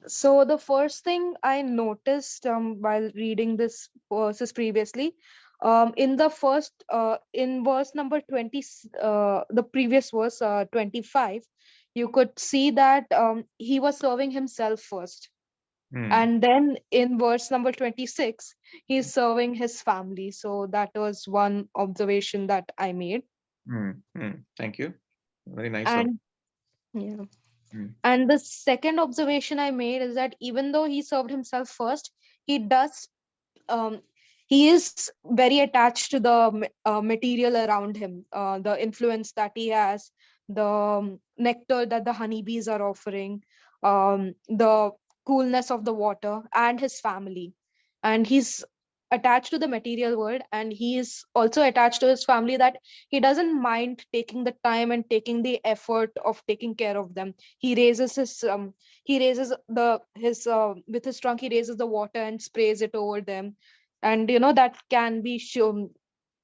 So the first thing I noticed while reading this verses previously, in verse number 20, the previous verse 25, you could see that he was serving himself first. And then in verse number 26, he's serving his family. So that was one observation that I made. Thank you. Very nice. And yeah. And the second observation I made is that even though he served himself first, he does um, he is very attached to the material around him, the influence that he has, the nectar that the honeybees are offering, the coolness of the water, and his family. And he's attached to the material world, and he is also attached to his family, that he doesn't mind taking the time and taking the effort of taking care of them. He raises the his with his trunk, he raises the water and sprays it over them. And that can be shown,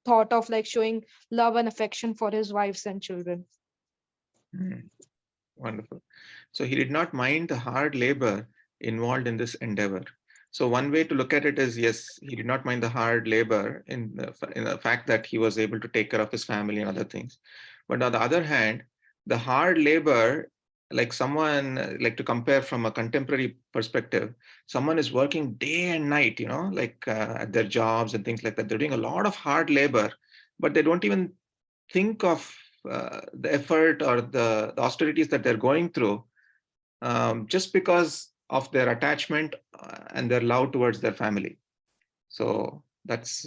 thought of like showing love and affection for his wives and children. Wonderful. So he did not mind the hard labor involved in this endeavor. So one way to look at it is, yes, he did not mind the hard labor in the fact that he was able to take care of his family and other things. But on the other hand, the hard labor, like someone, like to compare from a contemporary perspective, someone is working day and night, like at their jobs and things like that. They're doing a lot of hard labor, but they don't even think of the effort or the austerities that they're going through, just because of their attachment and their love towards their family. So that's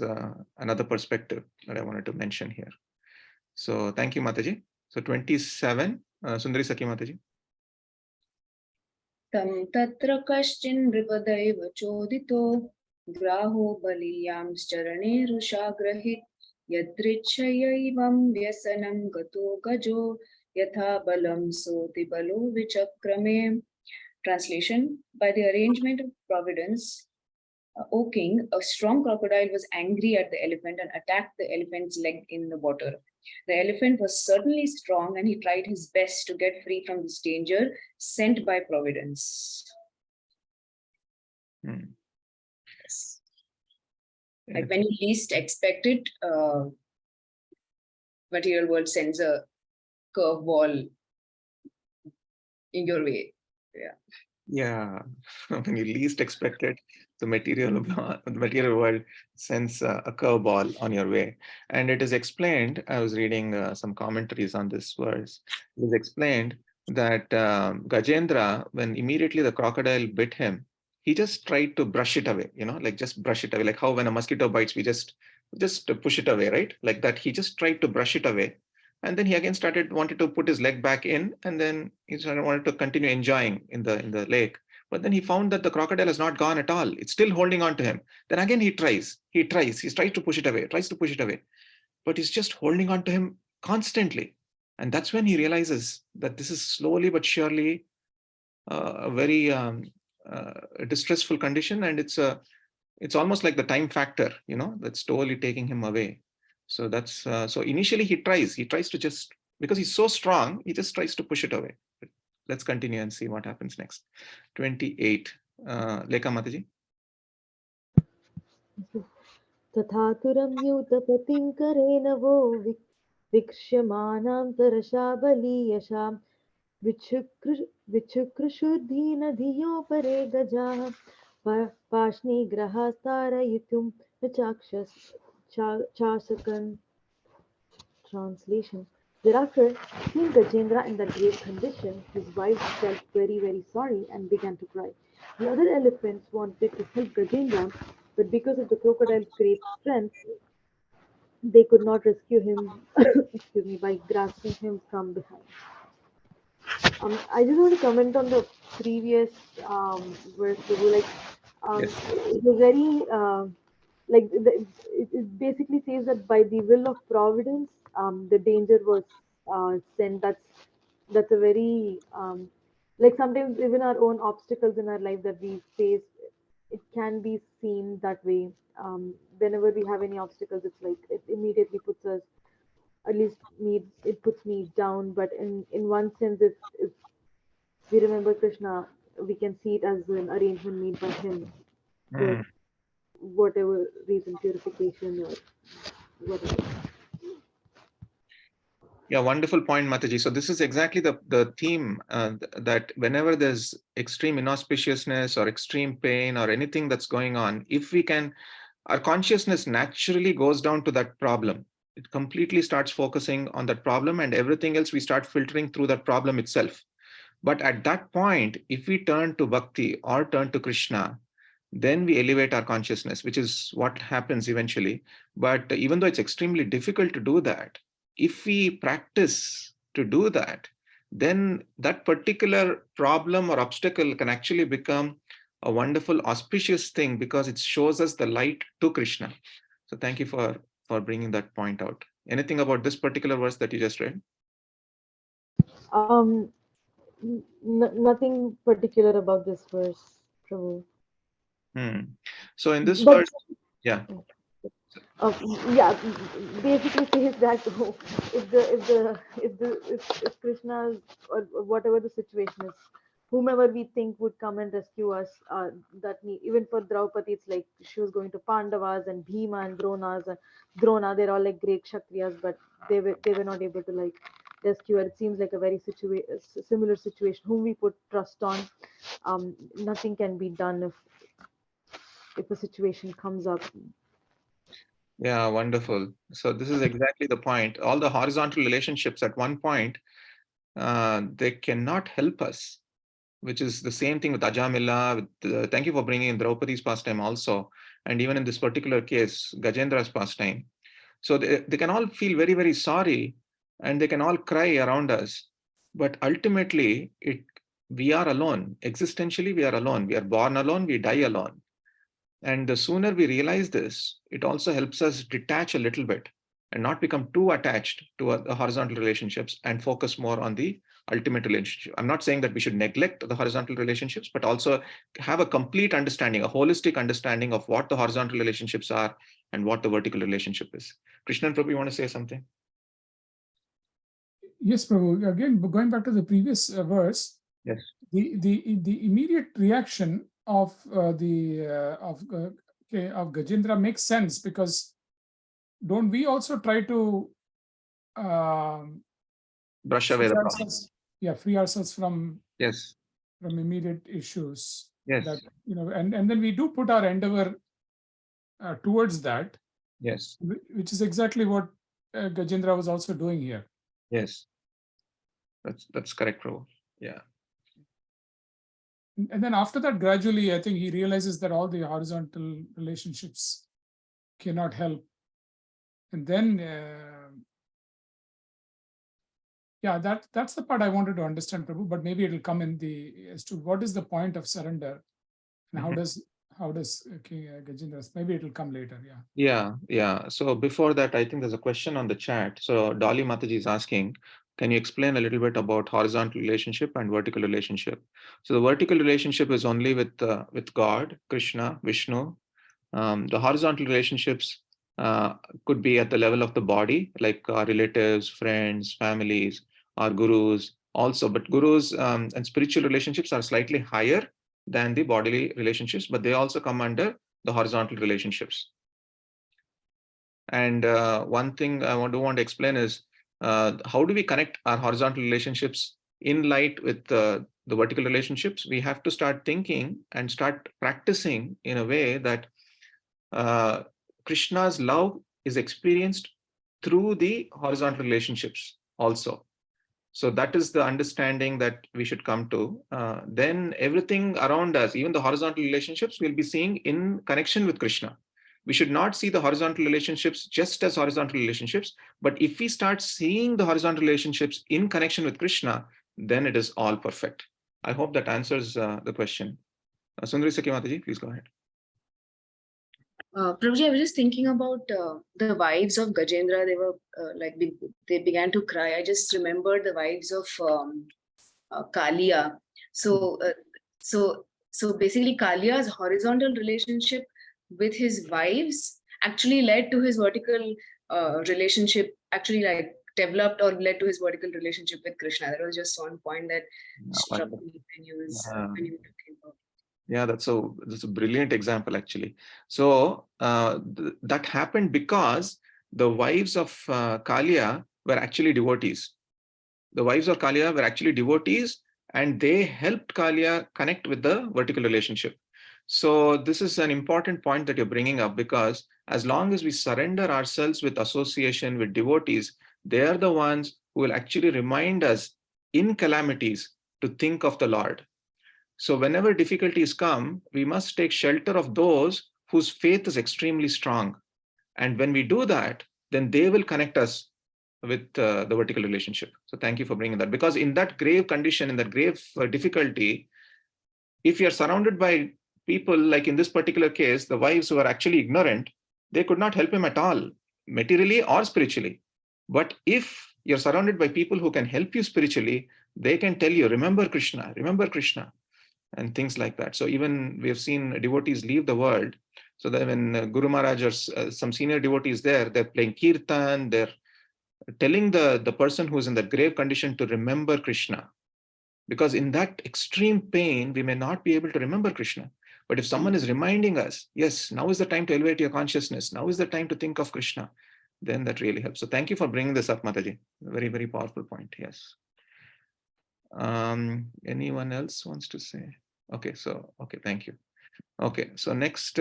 another perspective that I wanted to mention here. So thank you, Mataji. So 27, Sundari Saki Mataji. Tam tatra kaschin nripadaiva chodito graho baliyamscharane rushagrahit yadrichayaivam vyasanam gato gajo yatha balam soti balo vichakrame. Translation: by the arrangement of providence, O king, a strong crocodile was angry at the elephant and attacked the elephant's leg in the water. The elephant was certainly strong, and he tried his best to get free from this danger sent by providence. Yes. Like when you least expect it, material world sends a curveball in your way. Yeah, when you least expect it, the material world sends a curveball on your way. And it is explained, I was reading some commentaries on this verse, it is explained that Gajendra, when immediately the crocodile bit him, he just tried to brush it away, like just brush it away, like how when a mosquito bites, we just push it away, right? Like that, he just tried to brush it away. And then he again wanted to put his leg back in, and then he wanted to continue enjoying in the lake. But then he found that the crocodile has not gone at all. It's still holding on to him. Then again he tries to push it away, but he's just holding on to him constantly. And that's when he realizes that this is slowly but surely a very distressful condition, and it's almost like the time factor, that's slowly taking him away. So that's so initially he tries to just, because he's so strong, he just tries to push it away. But let's continue and see what happens next. 28, Lekha Mataji. तथातुरं यूतपतिं करेण वो वीक्ष्यमाणां तरसा बलीयशां विचुकृषुर्दीनधियोपरे गजाः पाष्णिग्रहास्तारयितुं न चाशकन्. Translation. Thereafter, seeing Gajendra in that grave condition, his wives felt very, very sorry and began to cry. The other elephants wanted to help Gajendra, but because of the crocodile's great strength, they could not rescue him excuse me, by grasping him from behind. I just want to comment on the previous verse. Like, Yes. it was very it basically says that by the will of providence, the danger was sent. That's a very like sometimes even our own obstacles in our life that we face, it can be seen that way. Whenever we have any obstacles, it's like it immediately puts us, at least me, it puts me down. But in one sense, if we remember Krishna, we can see it as an arrangement made by him for Hmm. whatever reason, purification or whatever. Yeah, wonderful point, Mataji. So this is exactly the theme that whenever there's extreme inauspiciousness or extreme pain or anything that's going on, if we can, our consciousness naturally goes down to that problem. It completely starts focusing on that problem, and everything else we start filtering through that problem itself. But at that point, if we turn to bhakti or turn to Krishna, then we elevate our consciousness, which is what happens eventually. But even though it's extremely difficult to do that, if we practice to do that, then that particular problem or obstacle can actually become a wonderful auspicious thing because it shows us the light to Krishna. So thank you for bringing that point out. Anything about this particular verse that you just read? Um, Nothing particular about this verse, Prabhu. Hmm. So in this But verse, yeah. uh, yeah, basically says that if Krishna or whatever the situation is, whomever we think would come and rescue us, that need, even for Draupadi, it's like she was going to Pandavas and Bhima and Drona. They're all like great Kshatriyas, but they were not able to like rescue her. It seems like a very similar situation. Whom we put trust on, nothing can be done if a situation comes up. Yeah, wonderful. So this is exactly the point. All the horizontal relationships at one point, they cannot help us, which is the same thing with Ajamila. Thank you for bringing in Draupadi's pastime also. And even in this particular case, Gajendra's pastime. So they can all feel very, very sorry and they can all cry around us. But ultimately, we are alone. Existentially, we are alone. We are born alone, we die alone. And the sooner we realize this, it also helps us detach a little bit and not become too attached to the horizontal relationships and focus more on the ultimate relationship. I'm not saying that we should neglect the horizontal relationships, but also have a complete understanding, a holistic understanding of what the horizontal relationships are and what the vertical relationship is. Krishnan Prabhu, you want to say something? Yes, Prabhu. Again, going back to the previous verse, Yes. the immediate reaction of Gajendra makes sense, because don't we also try to Brush away the problem. free ourselves from Yes. immediate issues? Yes. That, and then we do put our endeavor towards that. Yes. Which is exactly what Gajendra was also doing here. Yes. That's correct, Prabhu. Yeah. And then after that, gradually, I think he realizes that all the horizontal relationships cannot help. And then, that's the part I wanted to understand, Prabhu, but maybe it'll come in as to what is the point of surrender and how does Gajendra, maybe it'll come later. Yeah. So before that, I think there's a question on the chat. So Dolly Mataji is asking, can you explain a little bit about horizontal relationship and vertical relationship? So the vertical relationship is only with God, Krishna, Vishnu. The horizontal relationships could be at the level of the body, like our relatives, friends, families, our gurus also. But gurus and spiritual relationships are slightly higher than the bodily relationships, but they also come under the horizontal relationships. And one thing I want to explain is how do we connect our horizontal relationships in light with the vertical relationships? We have to start thinking and start practicing in a way that Krishna's love is experienced through the horizontal relationships also. So that is the understanding that we should come to. Then everything around us, even the horizontal relationships, we'll be seeing in connection with Krishna. We should not see the horizontal relationships just as horizontal relationships, but if we start seeing the horizontal relationships in connection with Krishna, then it is all perfect. I hope that answers the question. Sundari Sakhi Mataji, please go ahead. Prabhuji, I was just thinking about the wives of Gajendra. They were they began to cry. I just remembered the wives of Kalia. So basically, Kalia's horizontal relationship with his wives actually led to his vertical relationship. Actually, like developed or led to his vertical relationship with Krishna. That was just one point that struck me when you were talking about. Yeah, that's a brilliant example, actually. So that happened because the wives of Kalia were actually devotees. The wives of Kalia were actually devotees, and they helped Kalia connect with the vertical relationship. So this is an important point that you're bringing up, because as long as we surrender ourselves with association with devotees, they are the ones who will actually remind us in calamities to think of the Lord. So whenever difficulties come, we must take shelter of those whose faith is extremely strong. And when we do that, then they will connect us with the vertical relationship. So thank you for bringing that. Because in that grave condition, in that grave difficulty, if you're surrounded by people, like in this particular case, the wives who are actually ignorant, they could not help him at all, materially or spiritually. But if you're surrounded by people who can help you spiritually, they can tell you, remember Krishna, and things like that. So even we have seen devotees leave the world. So that when Guru Maharaj or some senior devotees there, they're playing kirtan, they're telling the person who's in that grave condition to remember Krishna. Because in that extreme pain, we may not be able to remember Krishna. But if someone is reminding us, yes, now is the time to elevate your consciousness, now is the time to think of Krishna, then that really helps. So thank you for bringing this up, Mataji. Very, very powerful point. Yes. Anyone else wants to say? Okay, thank you. Okay, so next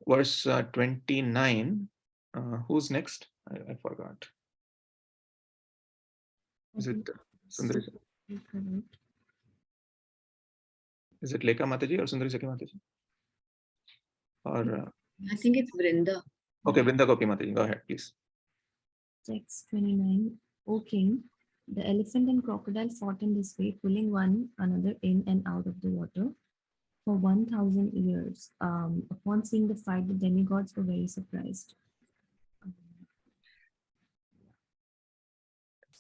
verse 29. Who's next? I forgot. Is it Sundari? Is it Lekha Mataji or Sundari Sakhi Mataji? Or I think it's Vrinda. okay, Vrinda Gopi Mataji, go ahead, please. Text 29. O king, the elephant and crocodile fought in this way, pulling one another in and out of the water for 1,000 years. Upon seeing the fight, the demigods were very surprised.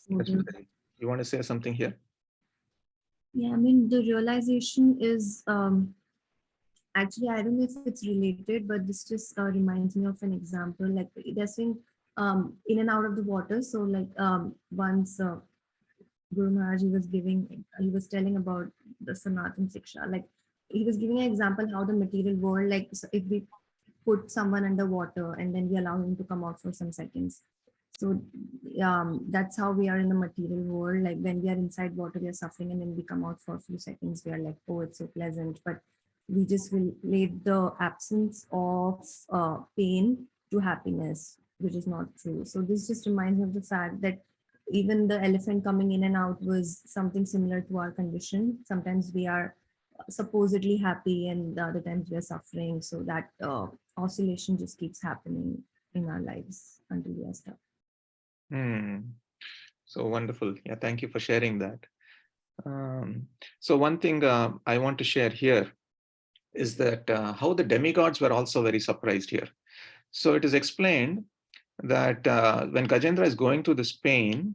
You want to say something here? Yeah, I mean, the realization is actually, I don't know if it's related, but this just reminds me of an example. Like they're saying in and out of the water. So like once Guru Maharaj, he was telling about the Sanatan Siksha. Like he was giving an example how the material world, like so if we put someone underwater and then we allow him to come out for some seconds. So that's how we are in the material world. Like when we are inside water, we are suffering, and then we come out for a few seconds. We are like, oh, it's so pleasant. But we just relate the absence of pain to happiness, which is not true. So this just reminds me of the fact that even the elephant coming in and out was something similar to our condition. Sometimes we are supposedly happy and the other times we are suffering. So that oscillation just keeps happening in our lives until we are stuck. So wonderful. Yeah, thank you for sharing that. So one thing I want to share here is that how the demigods were also very surprised here. So it is explained that when Gajendra is going through this pain,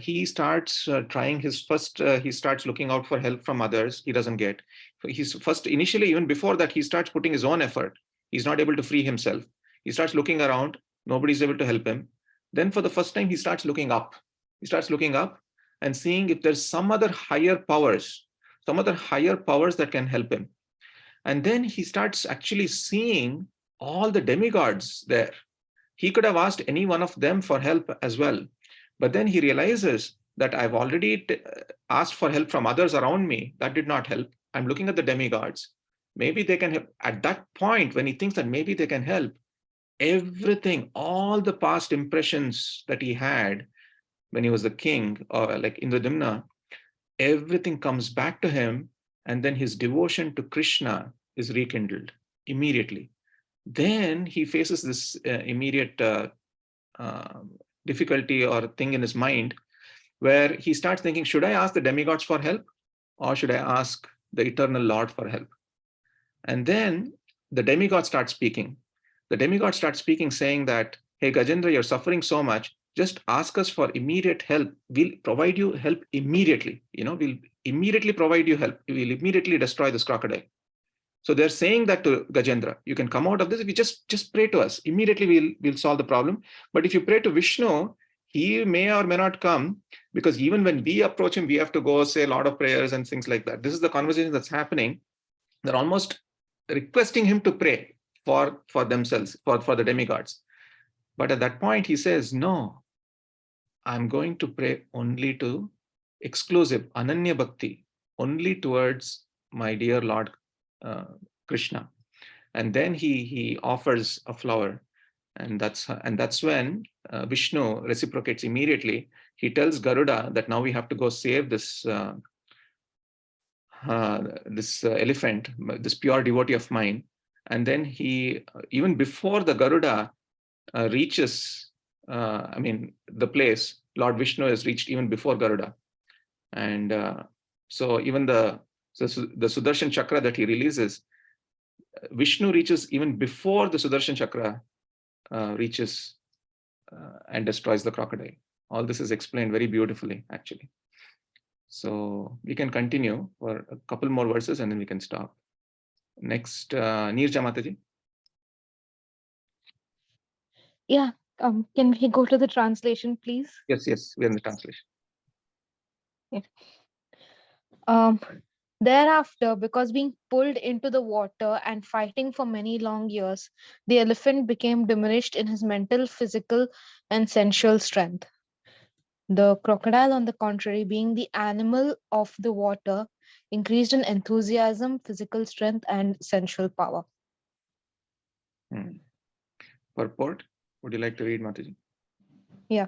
he starts trying his first, he starts looking out for help from others. He doesn't get. He's first, initially, even before that, he starts putting his own effort. He's not able to free himself. He starts looking around. Nobody's able to help him. Then for the first time, he starts looking up. He starts looking up and seeing if there's some other higher powers that can help him. And then he starts actually seeing all the demigods there. He could have asked any one of them for help as well. But then he realizes that I've already asked for help from others around me. That did not help. I'm looking at the demigods. Maybe they can help. At that point, when he thinks that maybe they can help, everything, all the past impressions that he had when he was the king, or like Indradimna, everything comes back to him, and then his devotion to Krishna is rekindled immediately. Then he faces this immediate uh, difficulty or thing in his mind where he starts thinking, should I ask the demigods for help or should I ask the eternal Lord for help? And then the demigod starts speaking. The demigod starts speaking, saying that, hey, Gajendra, you're suffering so much. Just ask us for immediate help. We'll provide you help immediately. We'll immediately provide you help. We'll immediately destroy this crocodile. So they're saying that to Gajendra, you can come out of this if you just pray to us. Immediately we'll solve the problem. But if you pray to Vishnu, he may or may not come, because even when we approach him, we have to go say a lot of prayers and things like that. This is the conversation that's happening. They're almost requesting him to pray for themselves, for the demigods. But at that point, he says, no, I'm going to pray only to exclusive, Ananya Bhakti, only towards my dear Lord Krishna. And then he offers a flower. And that's when Vishnu reciprocates immediately. He tells Garuda that now we have to go save this elephant, this pure devotee of mine. And then he, even before the Garuda reaches, the place, Lord Vishnu is reached even before Garuda. And so even the Sudarshan Chakra that he releases, Vishnu reaches even before the Sudarshan Chakra reaches and destroys the crocodile. All this is explained very beautifully, actually. So we can continue for a couple more verses and then we can stop. Next, Neerja Mataji. Yeah. Can we go to the translation, please? Yes, we're in the translation. Um, Thereafter, because being pulled into the water and fighting for many long years, the elephant became diminished in his mental, physical, and sensual strength. The crocodile, on the contrary, being the animal of the water, increased in enthusiasm, physical strength, and sensual power. Purport, would you like to read, Mataji? Yeah.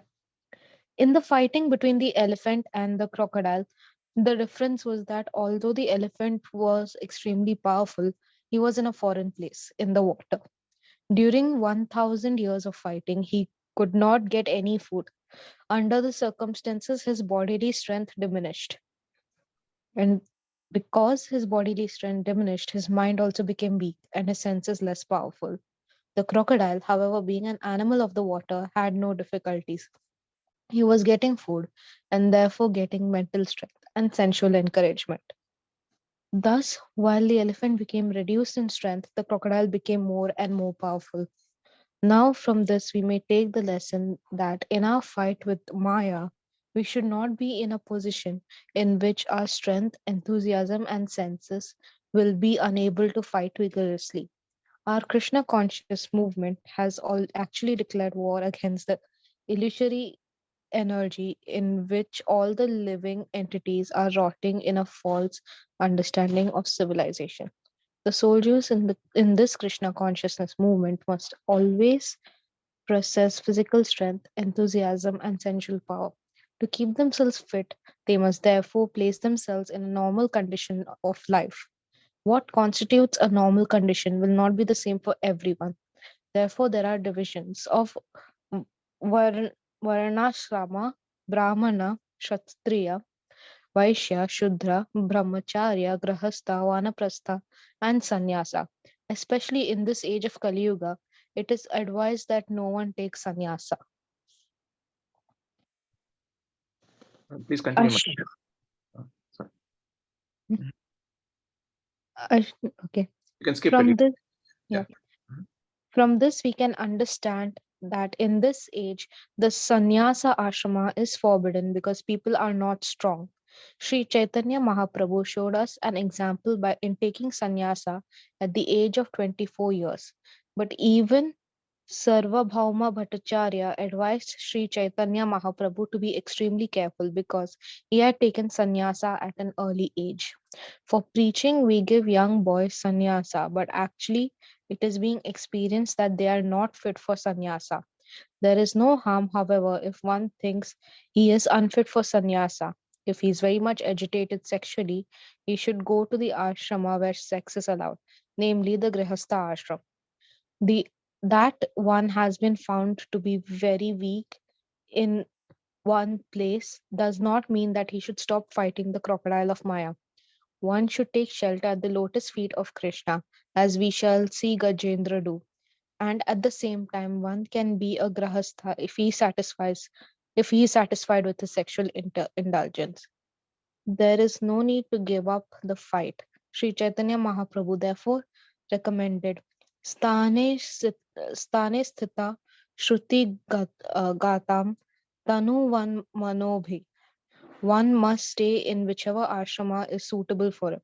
In the fighting between the elephant and the crocodile, the difference was that although the elephant was extremely powerful, he was in a foreign place in the water. During 1,000 years of fighting, he could not get any food. Under the circumstances, his bodily strength diminished. And because his bodily strength diminished, his mind also became weak and his senses less powerful. The crocodile, however, being an animal of the water, had no difficulties. He was getting food and therefore getting mental strength and sensual encouragement. Thus, while the elephant became reduced in strength, the crocodile became more and more powerful. Now, from this, we may take the lesson that in our fight with Maya, we should not be in a position in which our strength, enthusiasm, and senses will be unable to fight vigorously. Our Krishna conscious movement has all actually declared war against the illusory energy in which all the living entities are rotting in a false understanding of civilization. The soldiers in this Krishna consciousness movement must always possess physical strength, enthusiasm, and sensual power. To keep themselves fit, they must therefore place themselves in a normal condition of life. What constitutes a normal condition will not be the same for everyone. Therefore, there are divisions of var- Varnashrama, Brahmana, Kshatriya, Vaishya, Shudra, Brahmacharya, Grahastha, Vanaprastha, and Sannyasa. Especially in this age of Kali Yuga, it is advised that no one takes sannyasa. Please continue, Ash- Mataji. Sorry. okay. You can skip From it. this, Yeah. yeah. From this, we can understand that in this age, the sannyasa ashrama is forbidden because people are not strong. Sri Chaitanya Mahaprabhu showed us an example by in taking sannyasa at the age of 24 years. But even Sarvabhauma Bhattacharya advised Sri Chaitanya Mahaprabhu to be extremely careful because he had taken sannyasa at an early age. For preaching, we give young boys sannyasa, but actually, it is being experienced that they are not fit for sannyasa. There is no harm, however, if one thinks he is unfit for sannyasa. If he is very much agitated sexually, he should go to the ashrama where sex is allowed, namely the Grihastha ashram. The that one has been found to be very weak in one place does not mean that he should stop fighting the crocodile of Maya. One should take shelter at the lotus feet of Krishna, as we shall see Gajendra do. And at the same time, one can be a grahastha if he is satisfied with his sexual indulgence. There is no need to give up the fight. Sri Chaitanya Mahaprabhu therefore recommended Sthane, sthane sthita shruti gatam tanu van manobhi. One must stay in whichever ashrama is suitable for it.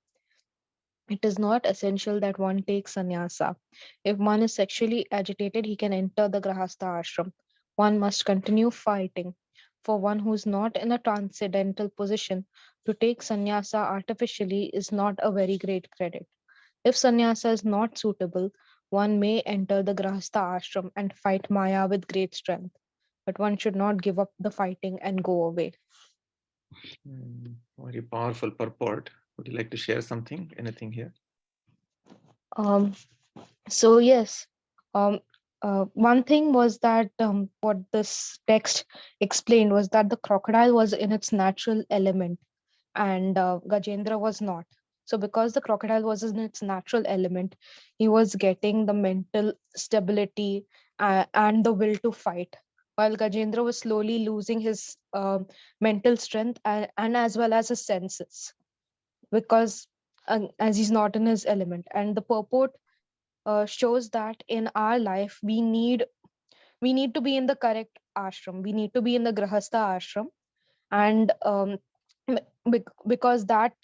It is not essential that one takes sannyasa. If one is sexually agitated, he can enter the grahastha ashram. One must continue fighting. For one who is not in a transcendental position, to take sannyasa artificially is not a very great credit. If sannyasa is not suitable, one may enter the grahastha ashram and fight Maya with great strength. But one should not give up the fighting and go away. Very powerful purport. Would you like to share something? Anything here? Um, so yes, um, one thing was that what this text explained was that the crocodile was in its natural element and Gajendra was not. So because the crocodile was in its natural element, he was getting the mental stability and the will to fight, while Gajendra was slowly losing his mental strength and as well as his senses because as he's not in his element. And the purport shows that in our life we need to be in the correct ashram, we need to be in the grahastha ashram. And because that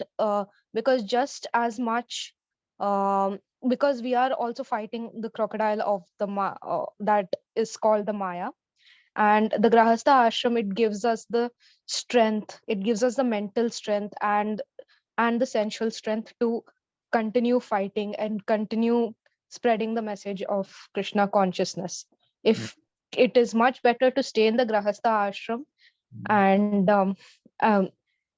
because just as much because we are also fighting the crocodile of that is called the Maya. And the grahastha ashram, it gives us the strength, it gives us the mental strength and the sensual strength to continue fighting and continue spreading the message of Krishna consciousness. Mm, If it is much better to stay in the grahastha ashram mm, and um,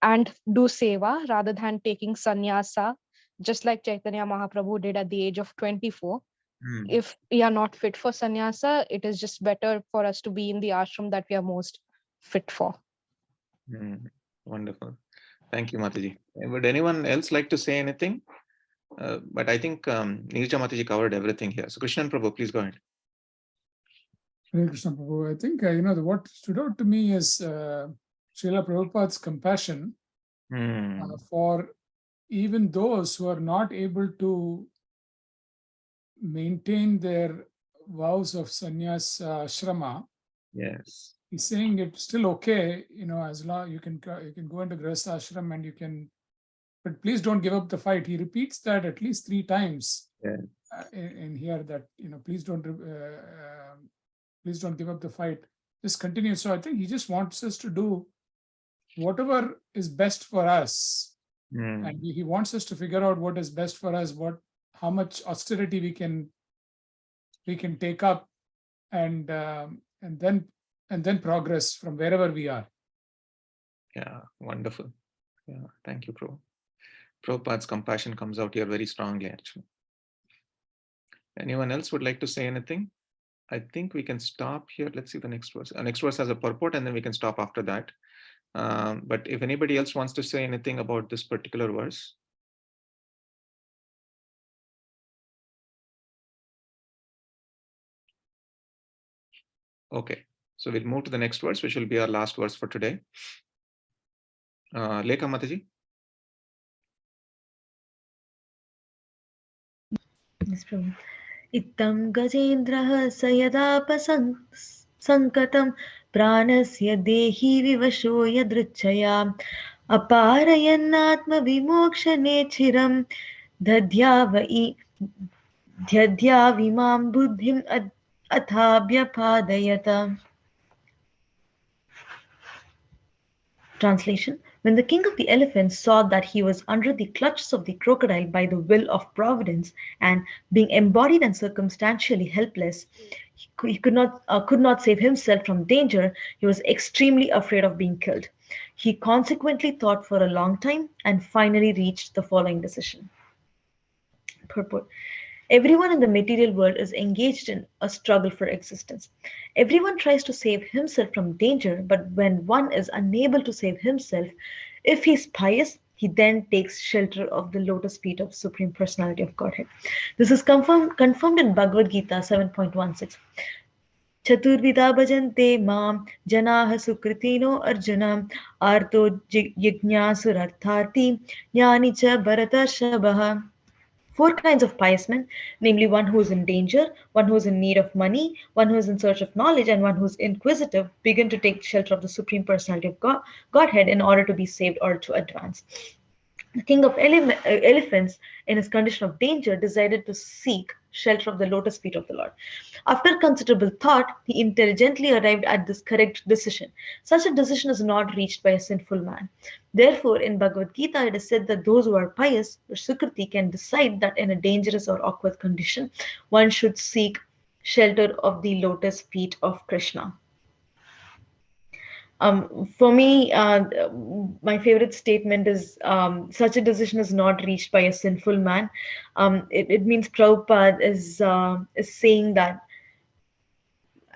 and do seva rather than taking sannyasa, just like Chaitanya Mahaprabhu did at the age of 24. mm, If we are not fit for sannyasa, it is just better for us to be in the ashram that we are most fit for. mm. Wonderful. Thank you, Mataji. Would anyone else like to say anything? But I think Nirja Mataji covered everything here. So Krishnan Prabhu, please go ahead. Hare Krishna Prabhu. I think, what stood out to me is Srila Prabhupada's compassion for even those who are not able to maintain their vows of sannyas ashrama. Yes. He's saying it's still okay, as long you can go into grihastha ashram and you can, but please don't give up the fight. He repeats that at least 3 times Yeah. in here, that please don't give up the fight. Just continue. So I think he just wants us to do whatever is best for us, and he wants us to figure out what is best for us, how much austerity we can take up, and then progress from wherever we are. Yeah, wonderful. Yeah, thank you, Prabhu. Prabhupada's compassion comes out here very strongly, actually. Anyone else would like to say anything? I think we can stop here. Let's see the next verse. Next verse has a purport, and then we can stop after that. But if anybody else wants to say anything about this particular verse. Okay, so we'll move to the next verse, which will be our last verse for today. Lekha Mataji. Yes, Prabhu. इत्थं गजेन्द्रः स यदापसङ्कतं प्राणस्य देहि विवशो यदृच्छया अपारयन्नात्मविमोक्षनेच्छिरं दद्याविमां बुद्धिम् athabhyapadayata. Translation: When the king of the elephants saw that he was under the clutches of the crocodile by the will of Providence, and being embodied and circumstantially helpless, he could not save himself from danger, he was extremely afraid of being killed. He consequently thought for a long time and finally reached the following decision. Purport: Everyone in the material world is engaged in a struggle for existence. Everyone tries to save himself from danger, but when one is unable to save himself, if he is pious, he then takes shelter of the lotus feet of Supreme Personality of Godhead. This is confirmed in Bhagavad Gita 7.16. Chaturvidha bhajante mam janaha sukritino arjuna arto jignyasurarthati jnani cha bharatarshavaha. Four kinds of pious men, namely one who is in danger, one who is in need of money, one who is in search of knowledge, and one who is inquisitive, begin to take shelter of the Supreme Personality of Godhead in order to be saved or to advance. The king of elephants, in his condition of danger, decided to seek shelter of the lotus feet of the Lord. After considerable thought, he intelligently arrived at this correct decision. Such a decision is not reached by a sinful man. Therefore, in Bhagavad Gita, it is said that those who are pious or Sukriti can decide that in a dangerous or awkward condition, one should seek shelter of the lotus feet of Krishna. For me, my favorite statement is such a decision is not reached by a sinful man. It means Prabhupada is saying that,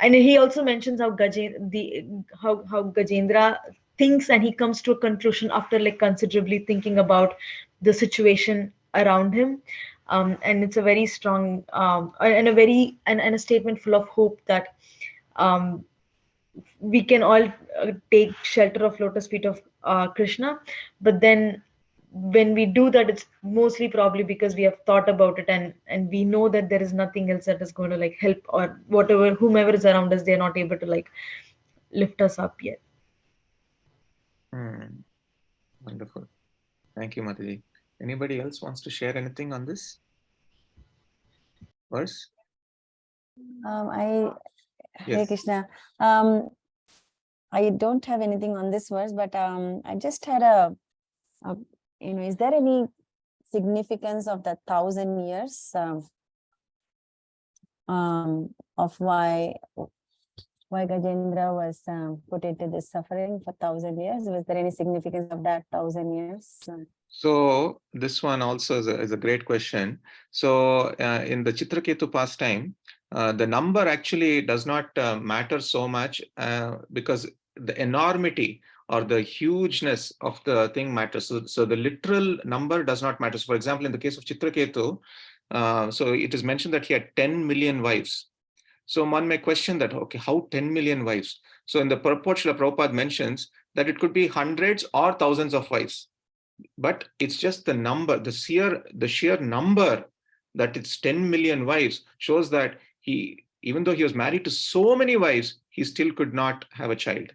and he also mentions how Gajendra thinks and he comes to a conclusion after like considerably thinking about the situation around him. And it's a very strong and and a statement full of hope that um, we can all take shelter of lotus feet of Krishna, but then when we do that, it's mostly probably because we have thought about it and we know that there is nothing else that is going to like help or whatever whomever is around us, they're not able to like lift us up yet. Wonderful. Thank you, Mataji. Anybody else wants to share anything on this verse? Hare Yes. Krishna. I don't have anything on this verse, but I just had is there any significance of the 1,000 years of why Gajendra was put into this suffering for 1,000 years? Was there any significance of that 1,000 years? So this one also is a great question. So in the Chitraketu pastime, the number actually does not matter so much because the enormity or the hugeness of the thing matters. So the literal number does not matter. So for example, in the case of Chitraketu, so it is mentioned that he had 10 million wives. So one may question that, okay, how 10 million wives? So in the purport, Srila Prabhupada mentions that it could be hundreds or thousands of wives. But it's just the number, the sheer number that it's 10 million wives shows that even though he was married to so many wives, he still could not have a child.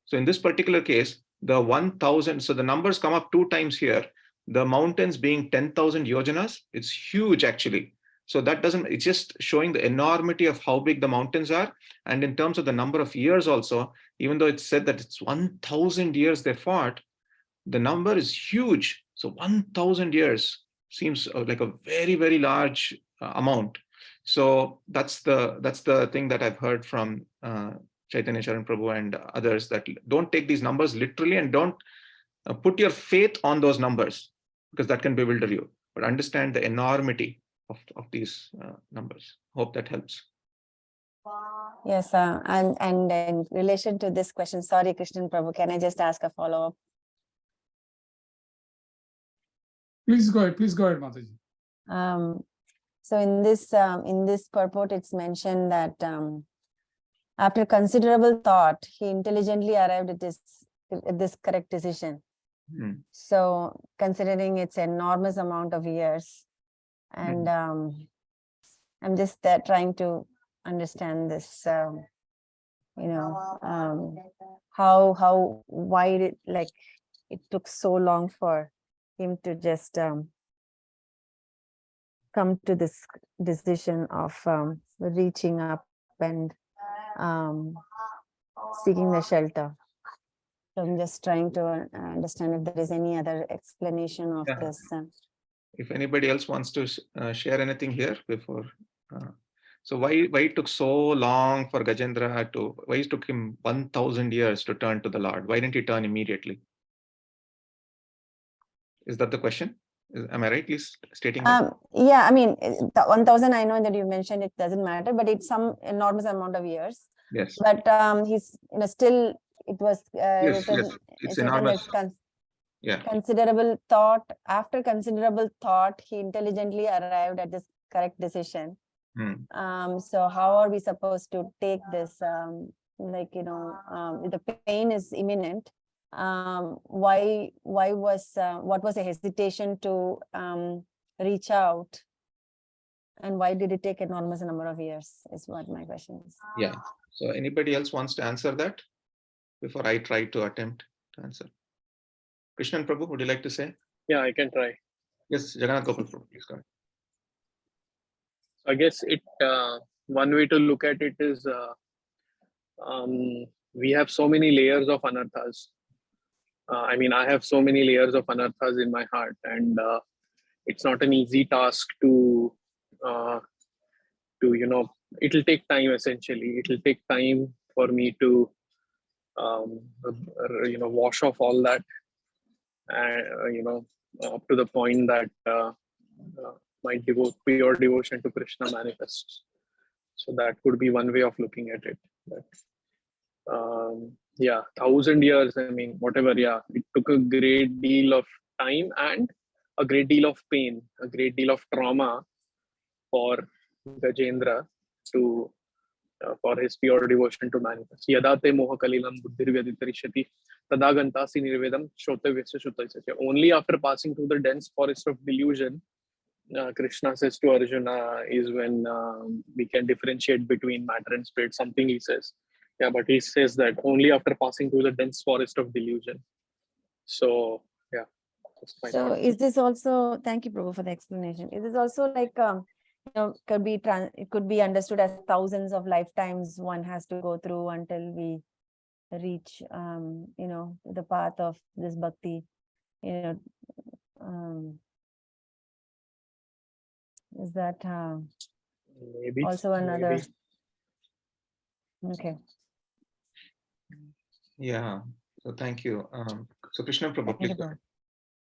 So in this particular case, the 1,000, so the numbers come up 2 times here. The mountains being 10,000 yojanas, it's huge actually. So that it's just showing the enormity of how big the mountains are. And in terms of the number of years also, even though it's said that it's 1,000 years they fought, the number is huge. So 1,000 years seems like a very, very large amount. So that's the thing that I've heard from Chaitanya Charan Prabhu and others, that don't take these numbers literally and don't put your faith on those numbers, because that can bewilder you. But understand the enormity of these numbers. Hope that helps. Yes, and in relation to this question, sorry, Krishnan Prabhu, can I just ask a follow-up? Please go ahead, Mataji. So in this purport, it's mentioned that after considerable thought, he intelligently arrived at this correct decision. So considering its enormous amount of years, and I'm just trying to understand this, how why it took so long for him to just come to this decision of reaching up and seeking the shelter. So I'm just trying to understand if there is any other explanation of Yeah. this. If anybody else wants to share anything here before. So why it took so long for Gajendra to, why it took him 1,000 years to turn to the Lord? Why didn't he turn immediately? Is that the question? Am I rightly stating that? Yeah, I mean, the 1,000, I know that you mentioned it doesn't matter, but it's some enormous amount of years. Yes. But he's, still it was Yes, written, yes, it's written enormous. that Yeah. considerable thought. After considerable thought, he intelligently arrived at this correct decision. So how are we supposed to take this? The pain is imminent. Why was what was the hesitation to reach out, and why did it take enormous number of years? Is what my question is. Yeah. So anybody else wants to answer that before I try to attempt to answer? Krishnan Prabhu, would you like to say? Yeah, I can try. Yes, Jagannath Gopal Prabhu, please go ahead. I guess it one way to look at it is we have so many layers of anarthas. I mean, I have so many layers of anarthas in my heart, and it's not an easy task to it'll take time. Essentially, it'll take time for me to wash off all that, and up to the point that my pure devotion to Krishna manifests. So that could be one way of looking at it. But, 1,000 years, I mean, whatever, it took a great deal of time and a great deal of pain, a great deal of trauma for Gajendra to for his pure devotion to manifest. Yadate moha kalilam buddhirvyaditarishati tadagantasi nirvedam shrotavyasya shrutasya. Only after passing through the dense forest of delusion, Krishna says to Arjuna, is when we can differentiate between matter and spirit. Something he says. Yeah, but he says that only after passing through the dense forest of delusion. So, yeah. So is this also, thank you, Prabhu, for the explanation. Is this also like, it could be understood as thousands of lifetimes one has to go through until we reach, the path of this bhakti, is that maybe also another? maybe. Okay. Yeah. So thank you. So Krishna Prabhu, please go ahead.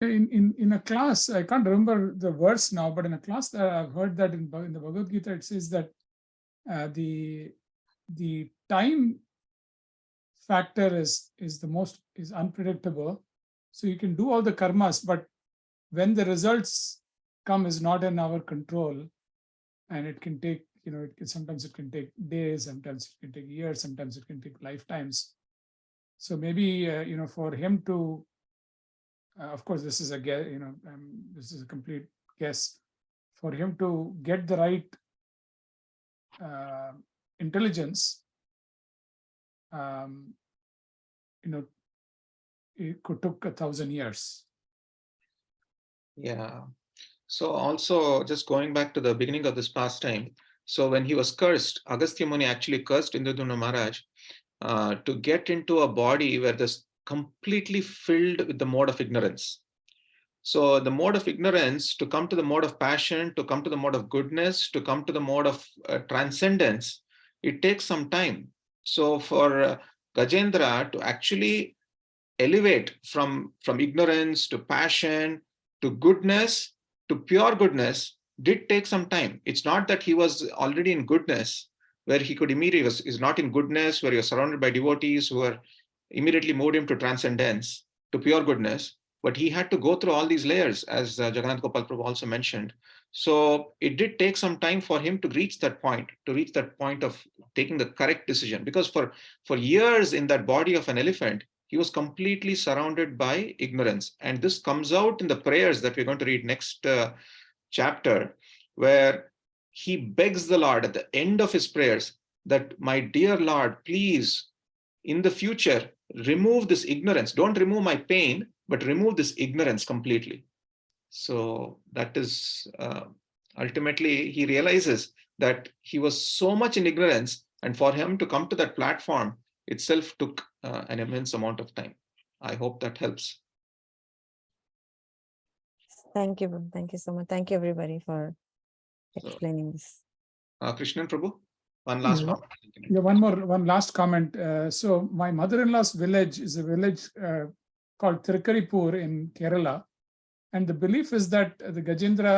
In a class, I can't remember the verse now, but in a class that I've heard that in the Bhagavad Gita, it says that the time factor is unpredictable. So you can do all the karmas, but when the results come is not in our control, and it can take, sometimes it can take days, sometimes it can take years, sometimes it can take lifetimes. So maybe for him to, of course, this is a guess, this is a complete guess, for him to get the right intelligence, it could took 1,000 years. Yeah. So also just going back to the beginning of this pastime. So when he was cursed, Agastya Muni actually cursed Indradumna Maharaj to get into a body where there's completely filled with the mode of ignorance. So the mode of ignorance, to come to the mode of passion, to come to the mode of goodness, to come to the mode of transcendence, it takes some time. So for Gajendra to actually elevate from ignorance to passion to goodness to pure goodness did take some time. It's not that he was already in goodness where he could immediately, is not in goodness where you're surrounded by devotees who are immediately moved him to transcendence, to pure goodness, but he had to go through all these layers, as Jagannath Gopal Prabhu also mentioned. So it did take some time for him to reach that point of taking the correct decision, because for years in that body of an elephant, he was completely surrounded by ignorance. And this comes out in the prayers that we're going to read next chapter, where he begs the Lord at the end of his prayers that, my dear Lord, please, in the future, remove this ignorance. Don't remove my pain, but remove this ignorance completely. So that is, ultimately, he realizes that he was so much in ignorance And for him to come to that platform itself took an immense amount of time. I hope that helps. Thank you. Thank you so much. Thank you everybody for explaining this. Krishnan Prabhu, one last Yeah. comment. Yeah, one last comment. So my mother-in-law's village is a village called Thirukkaripur in Kerala. And the belief is that the Gajendra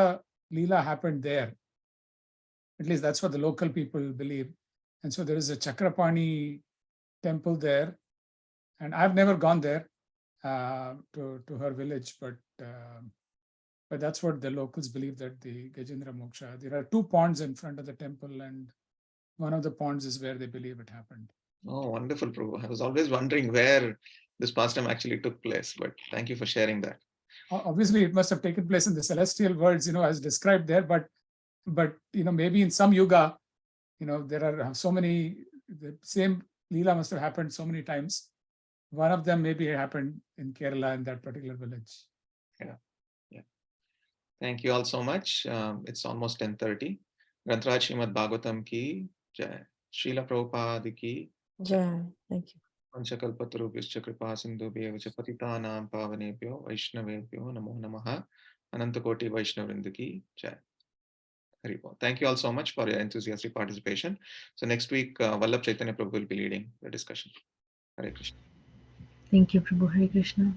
Leela happened there. At least that's what the local people believe. And so there is a Chakrapani temple there. And I've never gone there to her village, but that's what the locals believe, that the Gajendra Moksha. There are 2 ponds in front of the temple, and one of the ponds is where they believe it happened. Oh, wonderful, Prabhu. I was always wondering where this pastime actually took place, but thank you for sharing that. Obviously, it must have taken place in the celestial worlds, as described there, but maybe in some yuga, there are so many, the same Leela must have happened so many times. One of them maybe happened in Kerala in that particular village. Yeah. Thank you all so much. It's almost 10:30. Grantraj Srimad Bhagavatam ki jai. Srila Prabhupada ki Jai. Thank you. Panchakalpatarubhyascha kripa sindhubhyev cha patitanam pavanebhyo vaishnavebhyo namo namaha. Anantakoti Vaishnavrinda ki jai. Hari Bol. Thank you all so much for your enthusiastic participation. So next week, Vallabh Chaitanya Prabhu will be leading the discussion. Hare Krishna. Thank you, Prabhu. Hare Krishna.